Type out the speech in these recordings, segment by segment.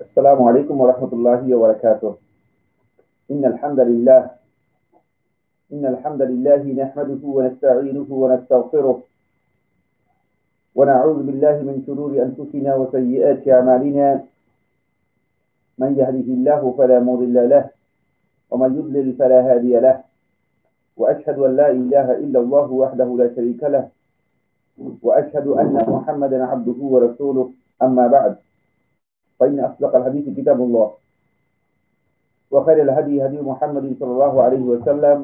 السلام عليكم ورحمة الله وبركاته. إن الحمد لله إن الحمد لله نحمده ونستعينه ونستغفره ونعوذ بالله من شرور أنفسنا وسيئات أعمالنا. من يهده الله فلا مضل له ومن يضلل فلا هادي له، وأشهد أن لا إله إلا الله وحده لا شريك له، وأشهد أن محمدا عبده ورسوله. أما بعد، فإن أصدق الحديث كتاب الله، وخير الهدي هدي محمد صلى الله عليه وسلم،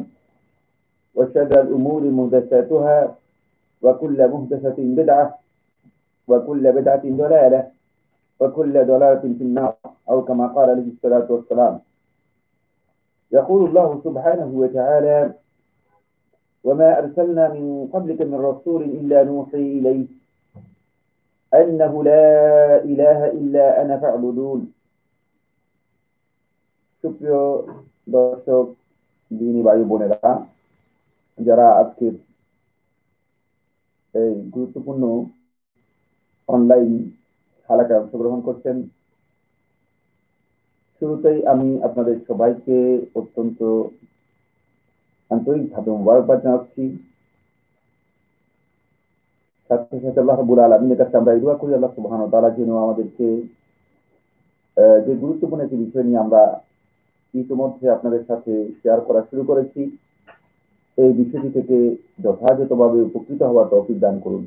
وشر الأمور محدثاتها، وكل محدثة بدعة، وكل بدعة ضلالة، وكل ضلالة في النار، أو كما قال عليه الصلاة والسلام. يقول الله سبحانه وتعالى: وما أرسلنا من قبلك من رسول إلا نوحي إليه أنه لا إله إلا أنا فاعبدون। সুপ্রিয় দর্শক, দিনী ভাই বোনেরা, যারা আজকের এই গুরুত্বপূর্ণ অনলাইন হালাকায় অংশগ্রহণ করছেন, শুরুতেই আমি আপনাদের সবাইকে অত্যন্ত আন্তরিকভাবে মোবারকবাদ জানাচ্ছি। সাথে সাথে আল্লাহ রাব্বুল আলামিনের কাছে আমরা দোয়া করি, আল্লাহ সুবহানাহু ওয়া তাআলা যেন আমাদেরকে যে গুরুত্বপূর্ণ একটি বিষয় নিয়ে আমরা ইতিমধ্যে আপনাদের সাথে শেয়ার করা শুরু করেছি, এই বিষয়টি থেকে যথাযথভাবে উপকৃত হওয়ার তৌফিক দান করুন।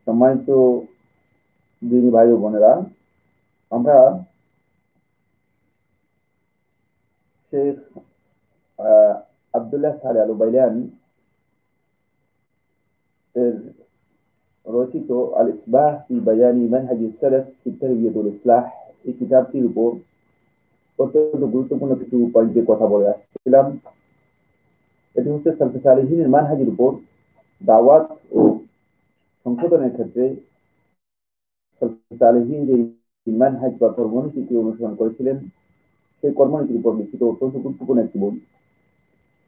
সম্মানিত দিনী ভাই ও বোনেরা, আমরা শেখ আব্দুল্লাহ সালেহ আল উবাইলান এর রচিত আল ইসবাহ ফি বায়ানি মানহাজিস সালাফ ফি তারবিয়াতুল ইসলাহ এই কিতাবটির উপর অত্যন্ত গুরুত্বপূর্ণ কিছু পয়েন্টে কথা বলে আসছিলাম। এটি হচ্ছে সালফে সালেহিনের মানহাজের উপর দাওয়াত ও সংশোধনের ক্ষেত্রে সালফে সালেহিন যে মানহাজ বা কর্মনীতিকে অনুসরণ করেছিলেন, সেই কর্মনীতির উপর লিখিত অত্যন্ত গুরুত্বপূর্ণ একটি বই।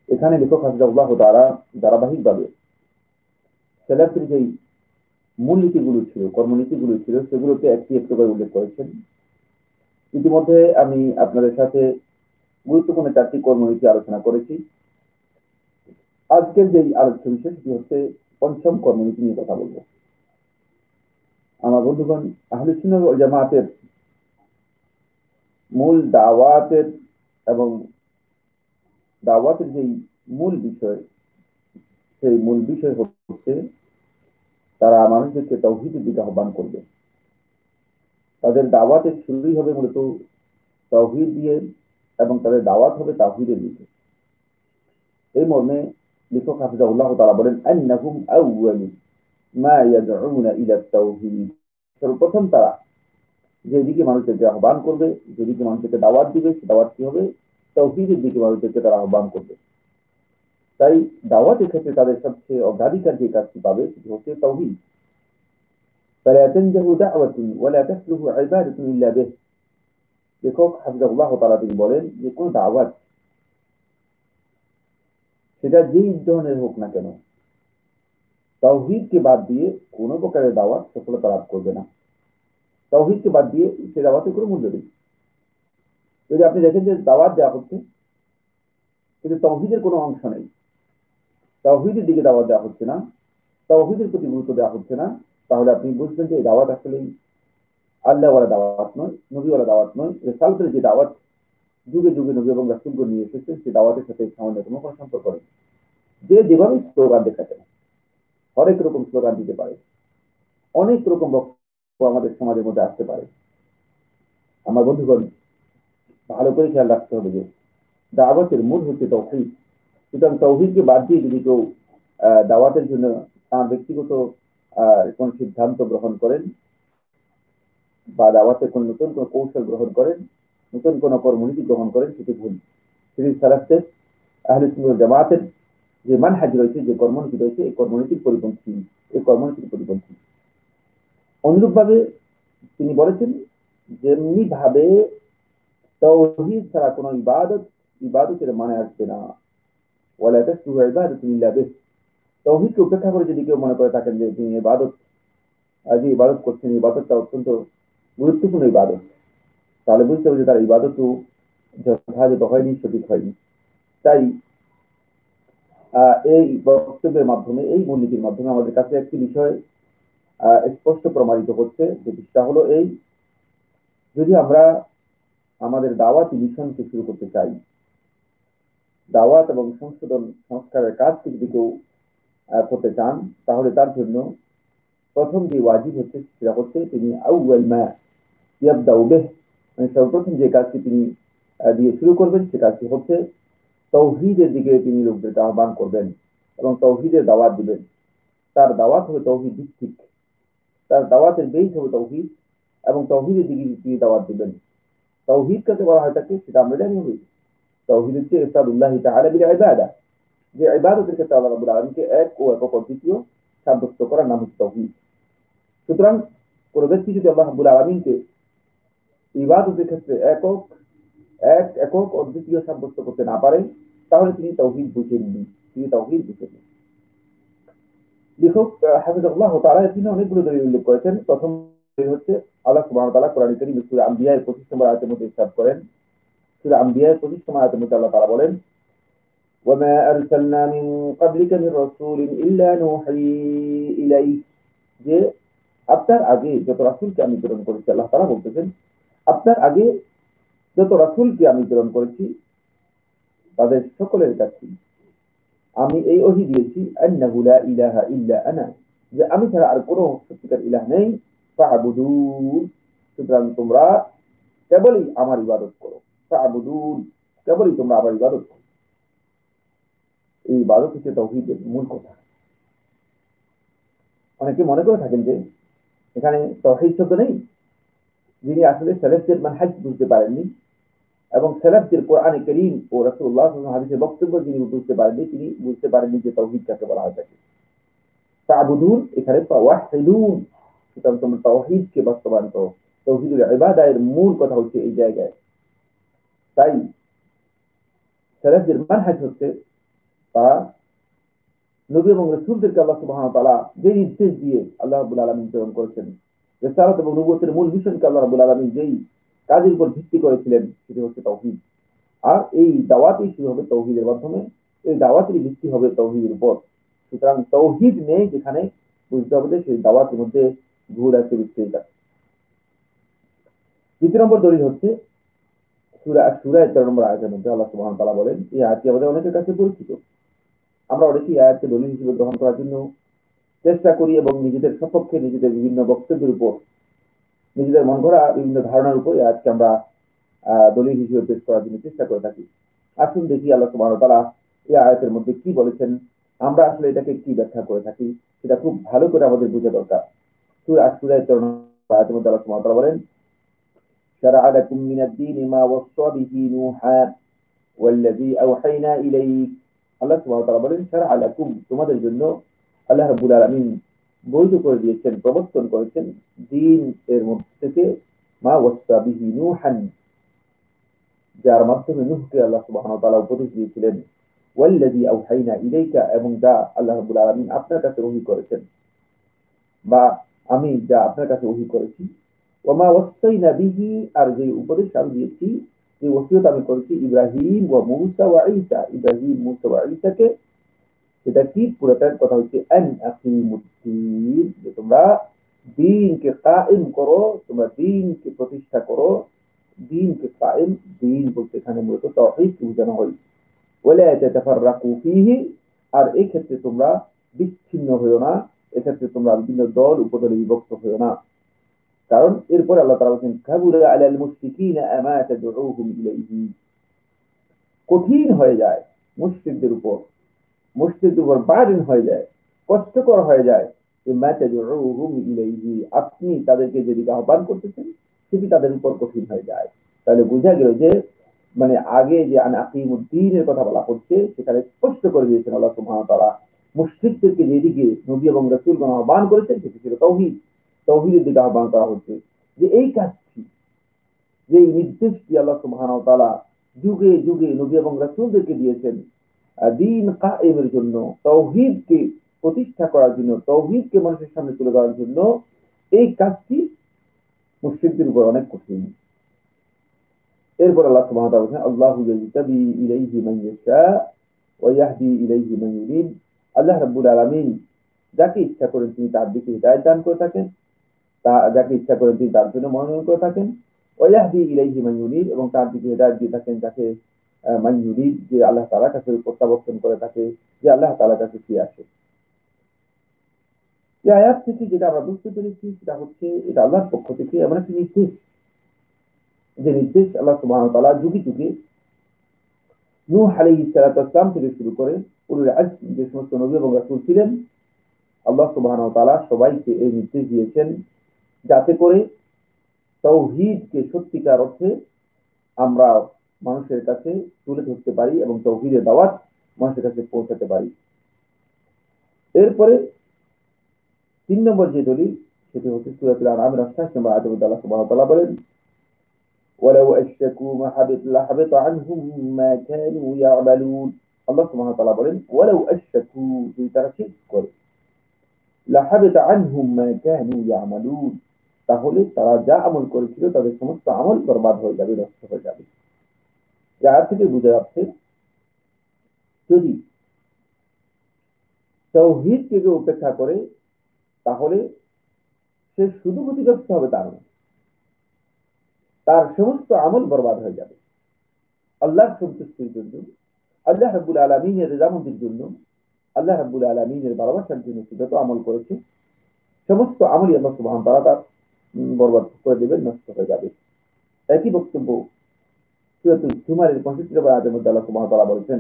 এখানে লেখক হাফিজাহুল্লাহ তাআলা ধারাবাহিকভাবে সালাফের যেই মূলনীতিগুলো ছিল, কর্মনীতিগুলো ছিল, সেগুলোকে একটি একটু করে উল্লেখ করেছেন। ইতিমধ্যে আমি আপনাদের সাথে গুরুত্বপূর্ণ 4টি কর্মনীতি আলোচনা করেছি। আজকের যে আলোচ্য বিষয় সেটি হচ্ছে পঞ্চম কর্মনীতি নিয়ে কথা বলবো। আমার বন্ধুগণ, আহলে সুন্নাহ ওয়াল জামাতের মূল দাওয়াতের এবং দাওয়াতের যেই মূল বিষয়, সেই মূল বিষয় হচ্ছে তারা মানুষদেরকে তাওহীদের দিকে আহ্বান করবে। তাদের দাওয়াতের শুরুই হবে মূলত তাওহীদ দিয়ে, এবং তাদের দাওয়াত হবে তাওহীদের দিকে। এই মর্মে লেখক হাফিজাহুল্লাহ তাআলা বলেন, আন্নাহুম আউয়ালু মা ইয়াদউনা ইলা তাওহীদ। সর্বপ্রথম তারা যেদিকে মানুষদেরকে আহ্বান করবে, যেদিকে মানুষদেরকে দাওয়াত দিবে, সে দাওয়াত কি হবে? তাওহীদের দিকে মানুষদেরকে তারা আহ্বান করবে। তাই দাওয়াতের ক্ষেত্রে তাদের সবচেয়ে অগ্রাধিকার যে কাজটি পাবে সেটি হচ্ছে তাওহীদ। فلا تنجح دعوة ولا تصلح عبادة إلا به। লেখক হাফিজাহুল্লাহ তাআলা তিনি বলেন যে কোন দাওয়াত, সেটা যেই ধরনের হোক না কেন, তাওহীদকে বাদ দিয়ে কোনো প্রকারের দাওয়াত সফলতা লাভ করবে না। তাওহীদকে বাদ দিয়ে সে দাওয়াতের কোনো মূল্য নেই। যদি আপনি দেখেন যে দাওয়াত দেওয়া হচ্ছে কিন্তু তাওহীদের কোনো অংশ নেই, তাওহীদের দিকে দাওয়াত দেওয়া হচ্ছে না, তাওহীদের প্রতি গুরুত্ব দেওয়া হচ্ছে না, তাহলে আপনি বুঝবেন যে এই দাওয়াত আসলেই আল্লাহওয়ালা দাওয়াত নয়, নবীওয়ালা দাওয়াত নয়। রিসালাতের যে দাওয়াত যুগে যুগে নবী এবং রাসূলগণ নিয়ে এসেছেন, সেই দাওয়াতের সাথে সামান্য কোনো সম্পর্ক নেই। যে যেভাবে স্লোগান দেখাতে, হরেক রকম স্লোগান দিতে পারে, অনেক রকম বক্তব্য আমাদের সমাজের মধ্যে আসতে পারে। আমার বন্ধুগণ, ভালো করে খেয়াল রাখতে হবে যে দাওয়াতের মূল হচ্ছে তাওহীদ। সুতরাং তাওহীদকে বাদ দিয়ে যদি কেউ দাওয়াতের জন্য তার ব্যক্তিগত কোন সিদ্ধান্ত গ্রহণ করেন বা দাওয়াতের কোন নতুন কোন কৌশল গ্রহণ করেন, নতুন কোন কর্মনীতি গ্রহণ করেন, সেটি ভুল। সেটি সালাফদের, আহলে সুন্নাহ ওয়াল জামাতের যে মানহাজ রয়েছে, যে কর্মনীতি রয়েছে, এই কর্মনীতির পরিপন্থী। অনুরূপভাবে তিনি বলেছেন, যেমনি ভাবে তাওহীদ ছাড়া কোনো ইবাদতের মানে আসবে না। ওয়ালা তাসলুহু ইবাদাতু ইল্লা বিহ। তাওহীদকে উপেক্ষা করে যদি কেউ মনে করে থাকেন যে তিনি যে ইবাদত করছেন, ইবাদতটা অত্যন্ত গুরুত্বপূর্ণ ইবাদত, তাহলে বুঝতে হবে যে তার ইবাদতও যথাযথ হয়নি, সঠিক হয়নি। তাই এই বক্তব্যের মাধ্যমে, এই মূলনীতির মাধ্যমে আমাদের কাছে একটি বিষয় স্পষ্ট প্রমাণিত হচ্ছে, যে বিষয়টা হলো এই, যদি আমরা আমাদের দাওয়াত মিশনকে শুরু করতে চাই, দাওয়াত এবং সংশোধন সংস্কারের কাজকে যদি কেউ করতে চান, তাহলে তার জন্য প্রথম যে ওয়াজিব হচ্ছে সেটা হচ্ছে তিনি আউয়াল মা ইয়াবদাউ বিহ, মানে সর্বপ্রথম যে কাজটি তিনি দিয়ে শুরু করবেন সে কাজটি হচ্ছে তৌহিদের দিকে তিনি লোকদেরকে আহ্বান করবেন এবং তৌহিদের দাওয়াত দিবেন। তার দাওয়াত হবে তৌহিদ ভিত্তিক, তার দাওয়াতের বেস হবে তৌহিদ, এবং তৌহিদের দিকে তিনি দাওয়াত দিবেন। তৌহিদ কাকে বলা হয় থাকে সেটা আমরা জানি। তৌহিদ হচ্ছে ইফরাদুল্লাহি তাআলা বিল ইবাদা, যে ইবাদতের ক্ষেত্রে আল্লাহ রাব্বুল আলামিনকে এক ও একক অদ্বিতীয় সাব্যস্ত করার নাম হচ্ছে তৌহিদ। সুতরাং কোন ব্যক্তি যদি আল্লাহ রাব্বুল আলামিনকে ইবাদতের ক্ষেত্রে একক অদ্বিতীয় সাব্যস্ত করতে না পারে, তাহলে তিনি তাওহীদ বুঝেননি, তিনি তাওহীদ বুঝেননি। লেখক হাফিজাহুল্লাহ তাআলা তিনি অনেকগুলো দলিল উল্লেখ করেছেন। প্রথম দলিল হচ্ছে আল্লাহ সুবহানাহু ওয়া তাআলা কোরআন কারীম সূরা আম্বিয়া 25 নম্বর আয়াতের মধ্যে ইরশাদ করেন, সূরা আম্বিয়া 25 নম্বর আয়াতের মধ্যে আল্লাহ তাআলা বলেন, وما أرسلنا من قبلك من رسول إلا نوحي إليه, যে আপনার আগে যত রাসূলকে আমি প্রেরণ করেছি, আল্লাহ তাআলা বলতেছেন আপনার আগে যত রাসূলকে আমি প্রেরণ করেছি তাদের সকলের কাছে আমি এই ওহী দিয়েছি, আন্নাহু লা ইলাহা ইল্লা আনা, যে আমি ছাড়া আর কোনো সত্যিকার ইলাহ নেই, ফা'বুদুন, সুতরাং তোমরা কেবলই আমার ইবাদত করো, ফা'বুদুন, কেবলই তোমরা আমার ইবাদত করো। এই ইবাদত হচ্ছে তাওহীদের মূল কথা। অনেকে মনে করে থাকেন যে এখানে তাওহীদ শব্দ নেই, যিনি আসলে সালাফদের মানহাজ বুঝতে পারেননি এবং সালাফদের কোরআনে কারীম ও রাসূলুল্লাহ সাল্লাল্লাহু আলাইহি ওয়াসাল্লাম হাদিসের বক্তব্য যিনি বুঝতে পারেননি, তিনি বুঝতে পারেননি যে তাওহীদ কাকে বলা হয় থাকে। তা'বুদুন এখানে ফাওয়াহিদুন, সুতরাং তোমরা তাওহীদকে বাস্তবায়ন করো। তাওহীদুল ইবাদার মূল কথা হচ্ছে এই জায়গায়। তাই সালাফদের মানহাজ হচ্ছে তারা নবী এবং রাসূলদেরকে আল্লাহ সুবহানাহু ওয়া তাআলা যে নির্দেশ দিয়ে আল্লাহ রাব্বুল আলামিন প্রেরণ করেছেন, রিসালাত এবং নবুয়তের মূল মিশনকে আল্লাহ রাব্বুল আলামিন যেই কাজের উপর ভিত্তি করেছিলেন সেটি হচ্ছে তাওহীদ। আর এই দাওয়াতই শুরু হবে তৌহিদের মাধ্যমে, এই দাওয়াতের ভিত্তি হবে তৌহিদের উপর। সুতরাং তৌহিদ নেই যেখানে, বুঝতে হবে যে সেই দাওয়াতের মধ্যে ভুল আছে, বিস্তৃত আছে। দ্বিতীয় নম্বর দলিল হচ্ছে সূরা আশ-শূরা 13 নম্বর আয়াতের মধ্যে আল্লাহ সুবহানাহু ওয়া তাআলা বলেন, এই আয়াতটি আমাদের অনেকের কাছে পরিচিত, আমরা অনেকেই আয়াতকে দলিল হিসেবে গ্রহণ করার জন্য চেষ্টা করি এবং নিজেদের সপক্ষে নিজেদের বিভিন্ন বক্তব্যের উপর, নিজেদের মন গড়া বিভিন্ন ধারণার উপর আয়াতকে আমরা দলিল হিসেবে পেশ করার জন্য চেষ্টা করে থাকি। আসুন দেখি আল্লাহ সুবহানাহু ওয়া তাআলা এই আয়াতের মধ্যে কি বলেছেন, আমরা আসলে এটাকে কি ব্যাখ্যা করে থাকি সেটা খুব ভালো করে আমাদের বোঝা দরকার। সূরা আশ-শূরা 13 নম্বর আয়াতের মধ্যে আল্লাহ সুবহানাহু ওয়া তাআলা বলেন, শারা'a লাকুম মিনাদ দীনি মা ওয়াসসা বিহি নূহা ওয়াল্লাযী আওহাইনা ইলাইক, আল্লাহ সুবহানাহু ওয়া তাআলা বলেন শারা'a লাকুম, তোমাদের জন্য আল্লাহ রাব্বুল আলামিন বৈধ করে দিয়েছেন, প্রবর্তন করেছেন দ্বীন এর মধ্যে থেকে মা ওয়াসসা বিহি নূহান, যার মাধ্যমে নূহকে আল্লাহ সুবহানাহু ওয়া তাআলা উপদেশ দিয়েছিলেন, ওয়াল্লাযী আওহাইনা ইলাইকা, এবং যা আল্লাহ রাব্বুল আলামিন আপনার কাছে ওহী করেছেন, বা আমি যা আপনার কাছে ওহী করেছি, ওয়া মা ওয়াসাইনা বিহি, আর যে উপদেশ আমি দিয়েছি, যে ওসিয়ত আমি করেছি ইব্রাহিম ওয়া মূসা ওয়া ঈসা, ইব্রাহিম, মূসা ওয়া ঈসাকে, সেটা কি? পুরোটার কথা হচ্ছে আন আকিমুদ্দীন, যে তোমরা দ্বীনকে কায়েম করো, তোমরা দ্বীনকে প্রতিষ্ঠা করো। দ্বীনকে কায়েম, দ্বীন বলতে এখানে মূলত তাওহীদকে বোঝানো হয়েছে। ওয়ালা তাতাফাররাকু ফীহি, আর এই ক্ষেত্রে তোমরা বিচ্ছিন্ন হইও না, এক্ষেত্রে তোমরা বিভিন্ন দল উপদলে বিভক্ত হইও না। কারণ এরপরে আল্লাহ তাআলা বলেন, কাবুরা আলাল মুশরিকিনা মা তাদউহুম ইলাইহি, কঠিন হয়ে যায় মুশরিকদের উপর, মুশরিকদের উপর বার্ডেন হয়ে যায়, কষ্টকর হয়ে যায়, যে মা তাদউহুম ইলাইহি, আপনি তাদেরকে যেদিকে আহ্বান করতেছেন সেটি তাদের উপর কঠিন হয়ে যায়। তাহলে বোঝা গেল যে মানে আগে যে আন আকিমুদ্দীনের কথা বলা হচ্ছে সেখানে স্পষ্ট করে দিয়েছেন আল্লাহ সুবহানাহু ওয়া তাআলা মুশরিকদেরকে যেদিকে নবী এবং রাসূলগণ আহ্বান করেছেন সেটি ছিল তাওহীদ, তাওহীদের দিকে আহ্বান করা হচ্ছে। যে এই কাজটি, যে নির্দেশটি আল্লাহ সুবহানাহু ওয়া তাআলা যুগে যুগে নবী এবং রাসূলদেরকে দিয়েছেন দ্বীন কায়েমের জন্য, তাওহীদকে প্রতিষ্ঠা করার জন্য, তাওহীদকে মানুষের সামনে তুলে ধরার জন্য, এই কাজটি মুশরিকদের উপর অনেক কঠিন। এরপর আল্লাহ সুবহানাহু ওয়া তাআলা বলেন আল্লাহু ইয়াজতাবি ইলাইহি মান ইয়াশা ওয়া ইয়াহদি ইলাইহি মান ইউরিদ। আল্লাহ রাব্বুল আলামিন যাকে ইচ্ছা করেন তিনি তার দিকে হিদায়াত দান করে থাকেন, যাকে ইচ্ছা করেন তিনি তার জন্য মনোনয়ন করে থাকেন। ওয়া ইয়াহদি ইলাইহি মান ইউরিদ, এবং তার দিকে হিদায়াত দিয়ে থাকেন যাকে মান ইউরিদ, যে আল্লাহ তাআলার কাছে প্রত্যাবর্তন করে থাকে, যে আল্লাহ তাআলার কাছে ফিরে আসে। এই আয়াত থেকে যেটা আমরা বুঝতে পেরেছি সেটা হচ্ছে এটা আল্লাহর পক্ষ থেকে এমন একটি নির্দেশ, যে নির্দেশ আল্লাহ সুবহানাহু ওয়া তাআলা যুগে যুগে নূহ আলাইহিস সালাতু ওয়াস সালাম থেকে শুরু করে উলুল আজম যে সমস্ত নবী এবং রাসূল ছিলেন, আল্লাহ সুবহানাহু ওয়া তাআলা সবাইকে এই নির্দেশ দিয়েছেন যাতে করে তাওহীদকে সত্যিকার অর্থে আমরা মানুষের কাছে তুলে ধরতে পারি এবং তাওহীদের দাওয়াত মানুষের কাছে পৌঁছাতে পারি। এরপরে 3 নম্বর যে দলিল সেটি হচ্ছে সূরাতুল আনআমের 88 নম্বর আয়াতে আল্লাহ সুবহানাহু ওয়া তাআলা বলেন ওয়ালাউ আশরাকু মা হাবিতা আনহুম মা কানু ইয়ামালুন। আল্লাহ সুবহানাহু ওয়া তাআলা বলেন ওয়ালাউ আশরাকু, যদি তারা শিরক করে, লা হাবিতা আনহুম মা কানু ইয়ামালুন, তাহলে তারা যা আমল করেছিল তাদের সমস্ত আমল বরবাদ হয়ে যাবে, নষ্ট হয়ে যাবে। এই আয়াত থেকে বোঝা যাচ্ছে যদি তাওহীদকে কেউ উপেক্ষা করে তাহলে সে শুধু ক্ষতিগ্রস্ত হবে তার নয়, তার সমস্ত আমল বরবাদ হয়ে যাবে। আল্লাহর সন্তুষ্টির জন্য, আল্লাহ রাব্বুল আলামিনের রেজামন্দির জন্য, আল্লাহ রাব্বুল আলামিনের ভালোবাসার জন্য সে যত আমল করেছে সমস্ত আমলই আল্লাহ সুবহানাহু ওয়া তাআলা তার বরবাদ করে দেবেন, নষ্ট হয়ে যাবে। একই বক্তব্য সূরাতুল জুমারের 65 নম্বর আয়াতের মধ্যে আল্লাহ সুবহানাহু ওয়া তাআলা বলেছেন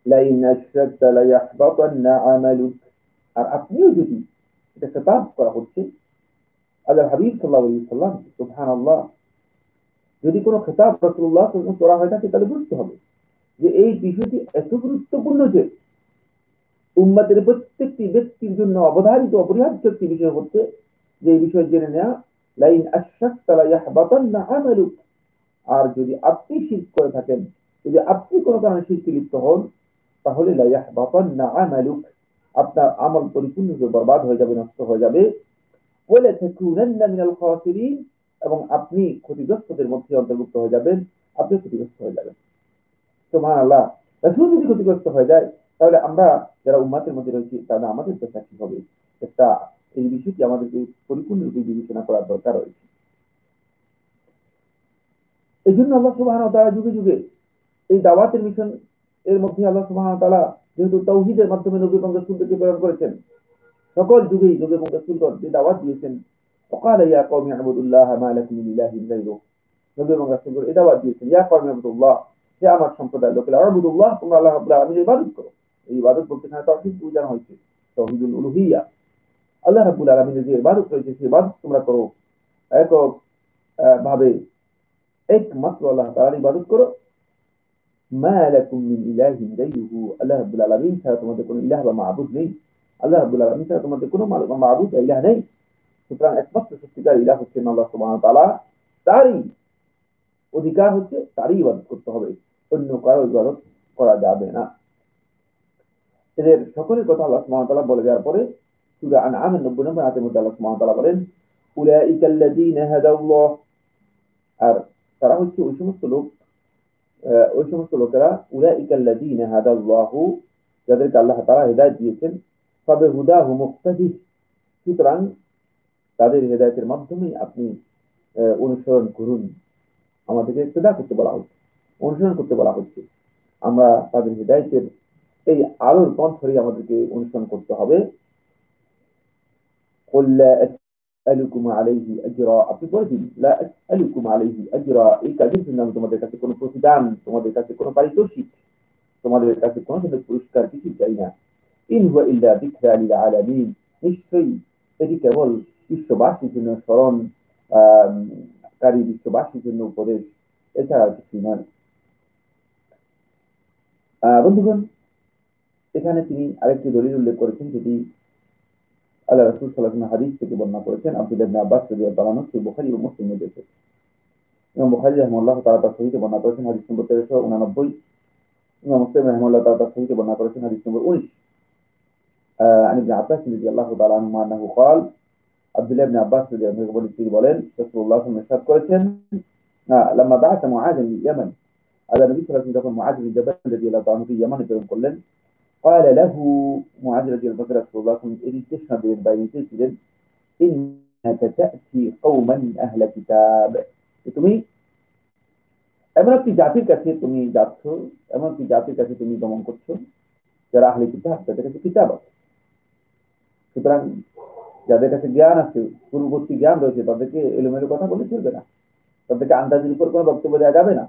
লাইন আশরাকতা লায়াহবাতান্না আমালুক। আর আপনিও যদি, এটা খেতাব করা হচ্ছে আল্লাহর হাবিব সাল্লাল্লাহু আলাইহি ওয়াসাল্লাম, সুবহানাল্লাহ, যদি কোনো খেতাব রাসূলুল্লাহ সাল্লাল্লাহু আলাইহি ওয়াসাল্লাম করা হয় থাকে তাহলে বুঝতে হবে যে এই বিষয়টি এত গুরুত্বপূর্ণ যে উম্মতের প্রত্যেকটি ব্যক্তির জন্য অবধারিত অপরিহার্য একটি বিষয় হচ্ছে যে এই বিষয় জেনে নেওয়া লাইন আশরাকতা লায়াহবাতান্না আমালুক। আর যদি আপনি শিরক করে থাকেন, যদি আপনি কোনো কারণে শিরকে লিপ্ত হন, তাহলে লায়াহবাতান্না আমালুক, আপনার আমল পরিপূর্ণরূপে বরবাদ হয়ে যাবে, নষ্ট হয়ে যাবে। ওয়ালা তাকুনান্না মিনাল খাসিরিন, এবং আপনি ক্ষতিগ্রস্তদের মধ্যে অন্তর্ভুক্ত হয়ে যাবেন, আপনি ক্ষতিগ্রস্ত হয়ে যাবেন। সুবহানাল্লাহ। রাসূল যদি ক্ষতিগ্রস্ত হয়ে যায় তাহলে আমরা যারা উম্মতের মধ্যে রয়েছি তাহলে আমাদের দশা কি হবে? একটা এই বিষয়টি আমাদেরকে পরিপূর্ণরূপে বিবেচনা করার দরকার রয়েছে। এই জন্য আল্লাহ সুবহানাহু ওয়া তাআলা যুগে যুগে এই দাওয়াতের মিশন এর মধ্যে আল্লাহ সুবহানাহু ওয়া তাআলা যেহেতু তাওহীদের মাধ্যমে নবী এবং রাসূলদেরকে প্রেরণ করেছেন, সকল যুগেই নবী এবং রাসূলগণ যে দাওয়াত দিয়েছেন, ওয়াকালা ইয়া কওমি ইবুদুল্লাহ মা লাকুম মিন ইলাহিন গায়রুহু, নবী এবং রাসূলগণ এই দাওয়াত দিয়েছেন, ইয়া কওমি ইবুদুল্লাহ, হে আমার সম্প্রদায়ের লোকেরা, ইবুদুল্লাহ, তোমরা আল্লাহ রাব্বুল আলামিনের ইবাদত করো। এই ইবাদত বলতে এখানে তাওহীদ বোঝানো হয়েছে, তাওহীদুল উলুহিয়্যা। আল্লাহ রাব্বুল আলামিনের যে ইবাদত রয়েছে সেই ইবাদত তোমরা করো, একক ভাবে একমাত্র আল্লাহ তাআলার ইবাদত করো। মা লাকুম মিন ইলাহিন গায়রুহু, আল্লাহ রাব্বুল আলামিন ছাড়া তোমাদের কোনো ইলাহ বা মাবুদ নেই, আল্লাহ রাব্বুল আলামিন ছাড়া তোমাদের কোনো মাবুদ বা ইলাহ নেই। সুতরাং একমাত্র সত্যিকার ইলাহ হচ্ছেন আল্লাহ সুবহানাহু ওয়া তাআলা, তারই অধিকার হচ্ছে, তারই ইবাদত করতে হবে, অন্য কারো ইবাদত করা যাবে না। এদের সকলের কথা আল্লাহ সুবহানাহু ওয়া তাআলা বলে দেওয়ার পরে সূরা আনআমের 90 নম্বর আয়াতের মধ্যে আল্লাহ সুবহানাহু ওয়া তাআলা বলেন উলাইকাল্লাযীনা হাদাল্লাহ, আর তারা হচ্ছে ওই সমস্ত লোকেরা উলাইকাল্লাযীনা হাদাল্লাহু, যাদেরকে আল্লাহ তাআলা হিদায়াত দিয়েছেন, ফাবিহুদাহু মুক্তাদি, সুতরাং তাদের হিদায়াতের মাধ্যমে আপনি অনুসরণ করুন। আমাদেরকে ইক্তেদা করতে বলা হচ্ছে, অনুসরণ করতে বলা হচ্ছে। আমরা তাদের হিদায়াতের এই আলোর পথ ধরে আমাদেরকে অনুসরণ করতে হবে। قل لا أسألكم عليه أجرا, আপনি বলে দিন লা আসআলুকুম আলাইহি আজরা, এই কাজের জন্য আমি তোমাদের কাছে কোনো প্রতিদান, তোমাদের কাছে কোনো পারিতোষিক, তোমাদের কাছে কোনো ধরনের পুরস্কার কিছু চাই না। ইন হুয়া ইল্লা যিকরা লিল আলামিন, নিশ্চয়ই এটি কেবল বিশ্ববাসীর জন্য স্মরণ কারী, বিশ্ববাসীর জন্য উপদেশ, এছাড়া কিছু নয়। বন্ধুগণ, এখানে তিনি আরেকটি দলিল উল্লেখ করেছেন যেটি আল্লাহ রাসূল সাল্লাল্লাহু আলাইহি ওয়াসাল্লাম হাদিস থেকে বর্ণনা করেছেন, আব্দুল্লাহ ইবনে আব্বাস রাদিয়াল্লাহু আনহু, সহিহ বুখারী ও মুসলিমে এসেছে। ইমাম বুখারী রাহিমাহুল্লাহ তাআলা তার সহিহে বর্ণনা করেছেন হাদিস নম্বর 1389, ইমাম মুসলিম রাহিমাহুল্লাহ তাআলা তার সহিহে বর্ণনা করেছেন হাদিস নম্বর 19। عن ابن عباس رضي الله تعالى عنهما انه قال আব্দুল্লাহ ইবনে আব্বাস রাদিয়াল্লাহু আনহু তিনি বলেন রাসূলুল্লাহ সাল্লাল্লাহু আলাইহি ওয়াসাল্লাম ইরশাদ করেছেন লাম্মা বা'আসা মুআয ইলা ইয়ামান, আল্লাহ নবী সাল্লাল্লাহু আলাইহি ওয়াসাল্লাম যখন মুআয বিন জাবাল রাদিয়াল্লাহু আনহু ইয়ামানে প্রেরণ করলেন, قال له মুআয রাদিয়াল্লাহু আনহু রাসূলুল্লাহ সাল্লাল্লাহু আলাইহি ওয়াসাল্লাম এই নির্দেশনা দিলেন বা নির্দেশ দিলেন ইন্নাকা তা'তি কওমান আহলা কিতাব, তুমি এমন একটি জাতির কাছে তুমি যাচ্ছ, এমন একটি জাতির কাছে তুমি গমন করছো যারা আহলে কিতাব, তাদের কাছে কিতাব আছে। সুতরাং যাদের কাছে জ্ঞান আছে, পূর্ববর্তী জ্ঞান রয়েছে, তাদেরকে এলোমেলো কথা বলে চলবে না, তাদেরকে আন্দাজের উপর কোনো বক্তব্য দেওয়া যাবে না।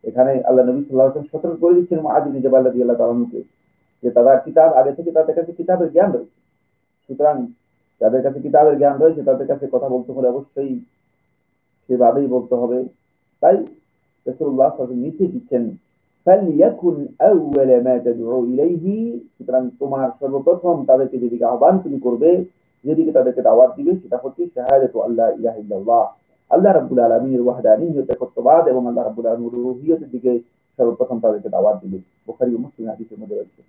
এখানে আল্লাহ নবী সাল্লাল্লাহু আলাইহি ওয়াসাল্লাম সতর্ক করে দিচ্ছেন মুআয বিন জাবাল রাদিয়াল্লাহু তাআলা আনহুকে যে তারা কিতাব আগে থেকে তাদের কাছে কিতাবের জ্ঞান রয়েছে। সুতরাং যাদের কাছে কিতাবের জ্ঞান রয়েছে তাদের কাছে কথা বলতে হলে অবশ্যই সেভাবেই বলতে হবে। তাই রাসূলুল্লাহ সাল্লাল্লাহু আলাইহি ওয়াসাল্লাম নির্দেশ দিচ্ছেন ফালইয়াকুন আউওয়ালা মা তাদউ ইলাইহি, সুতরাং তোমার সর্বপ্রথম তাদেরকে যেদিকে আহ্বান তুমি করবে, যেদিকে তাদেরকে দাওয়াত দিবে, সেটা হচ্ছে শাহাদাতু আল্লা ইলাহা ইল্লাল্লাহ, আল্লাহ রাব্বুল আলামিনের ওয়াহদানিয়ত একত্ববাদ এবং আল্লাহ রাব্বুল আলামিনের উলুহিয়তের দিকে সর্বপ্রথম তাদেরকে দাওয়াত দিবে। বুখারী ও মুসলিম হাদিসের মধ্যে রয়েছে।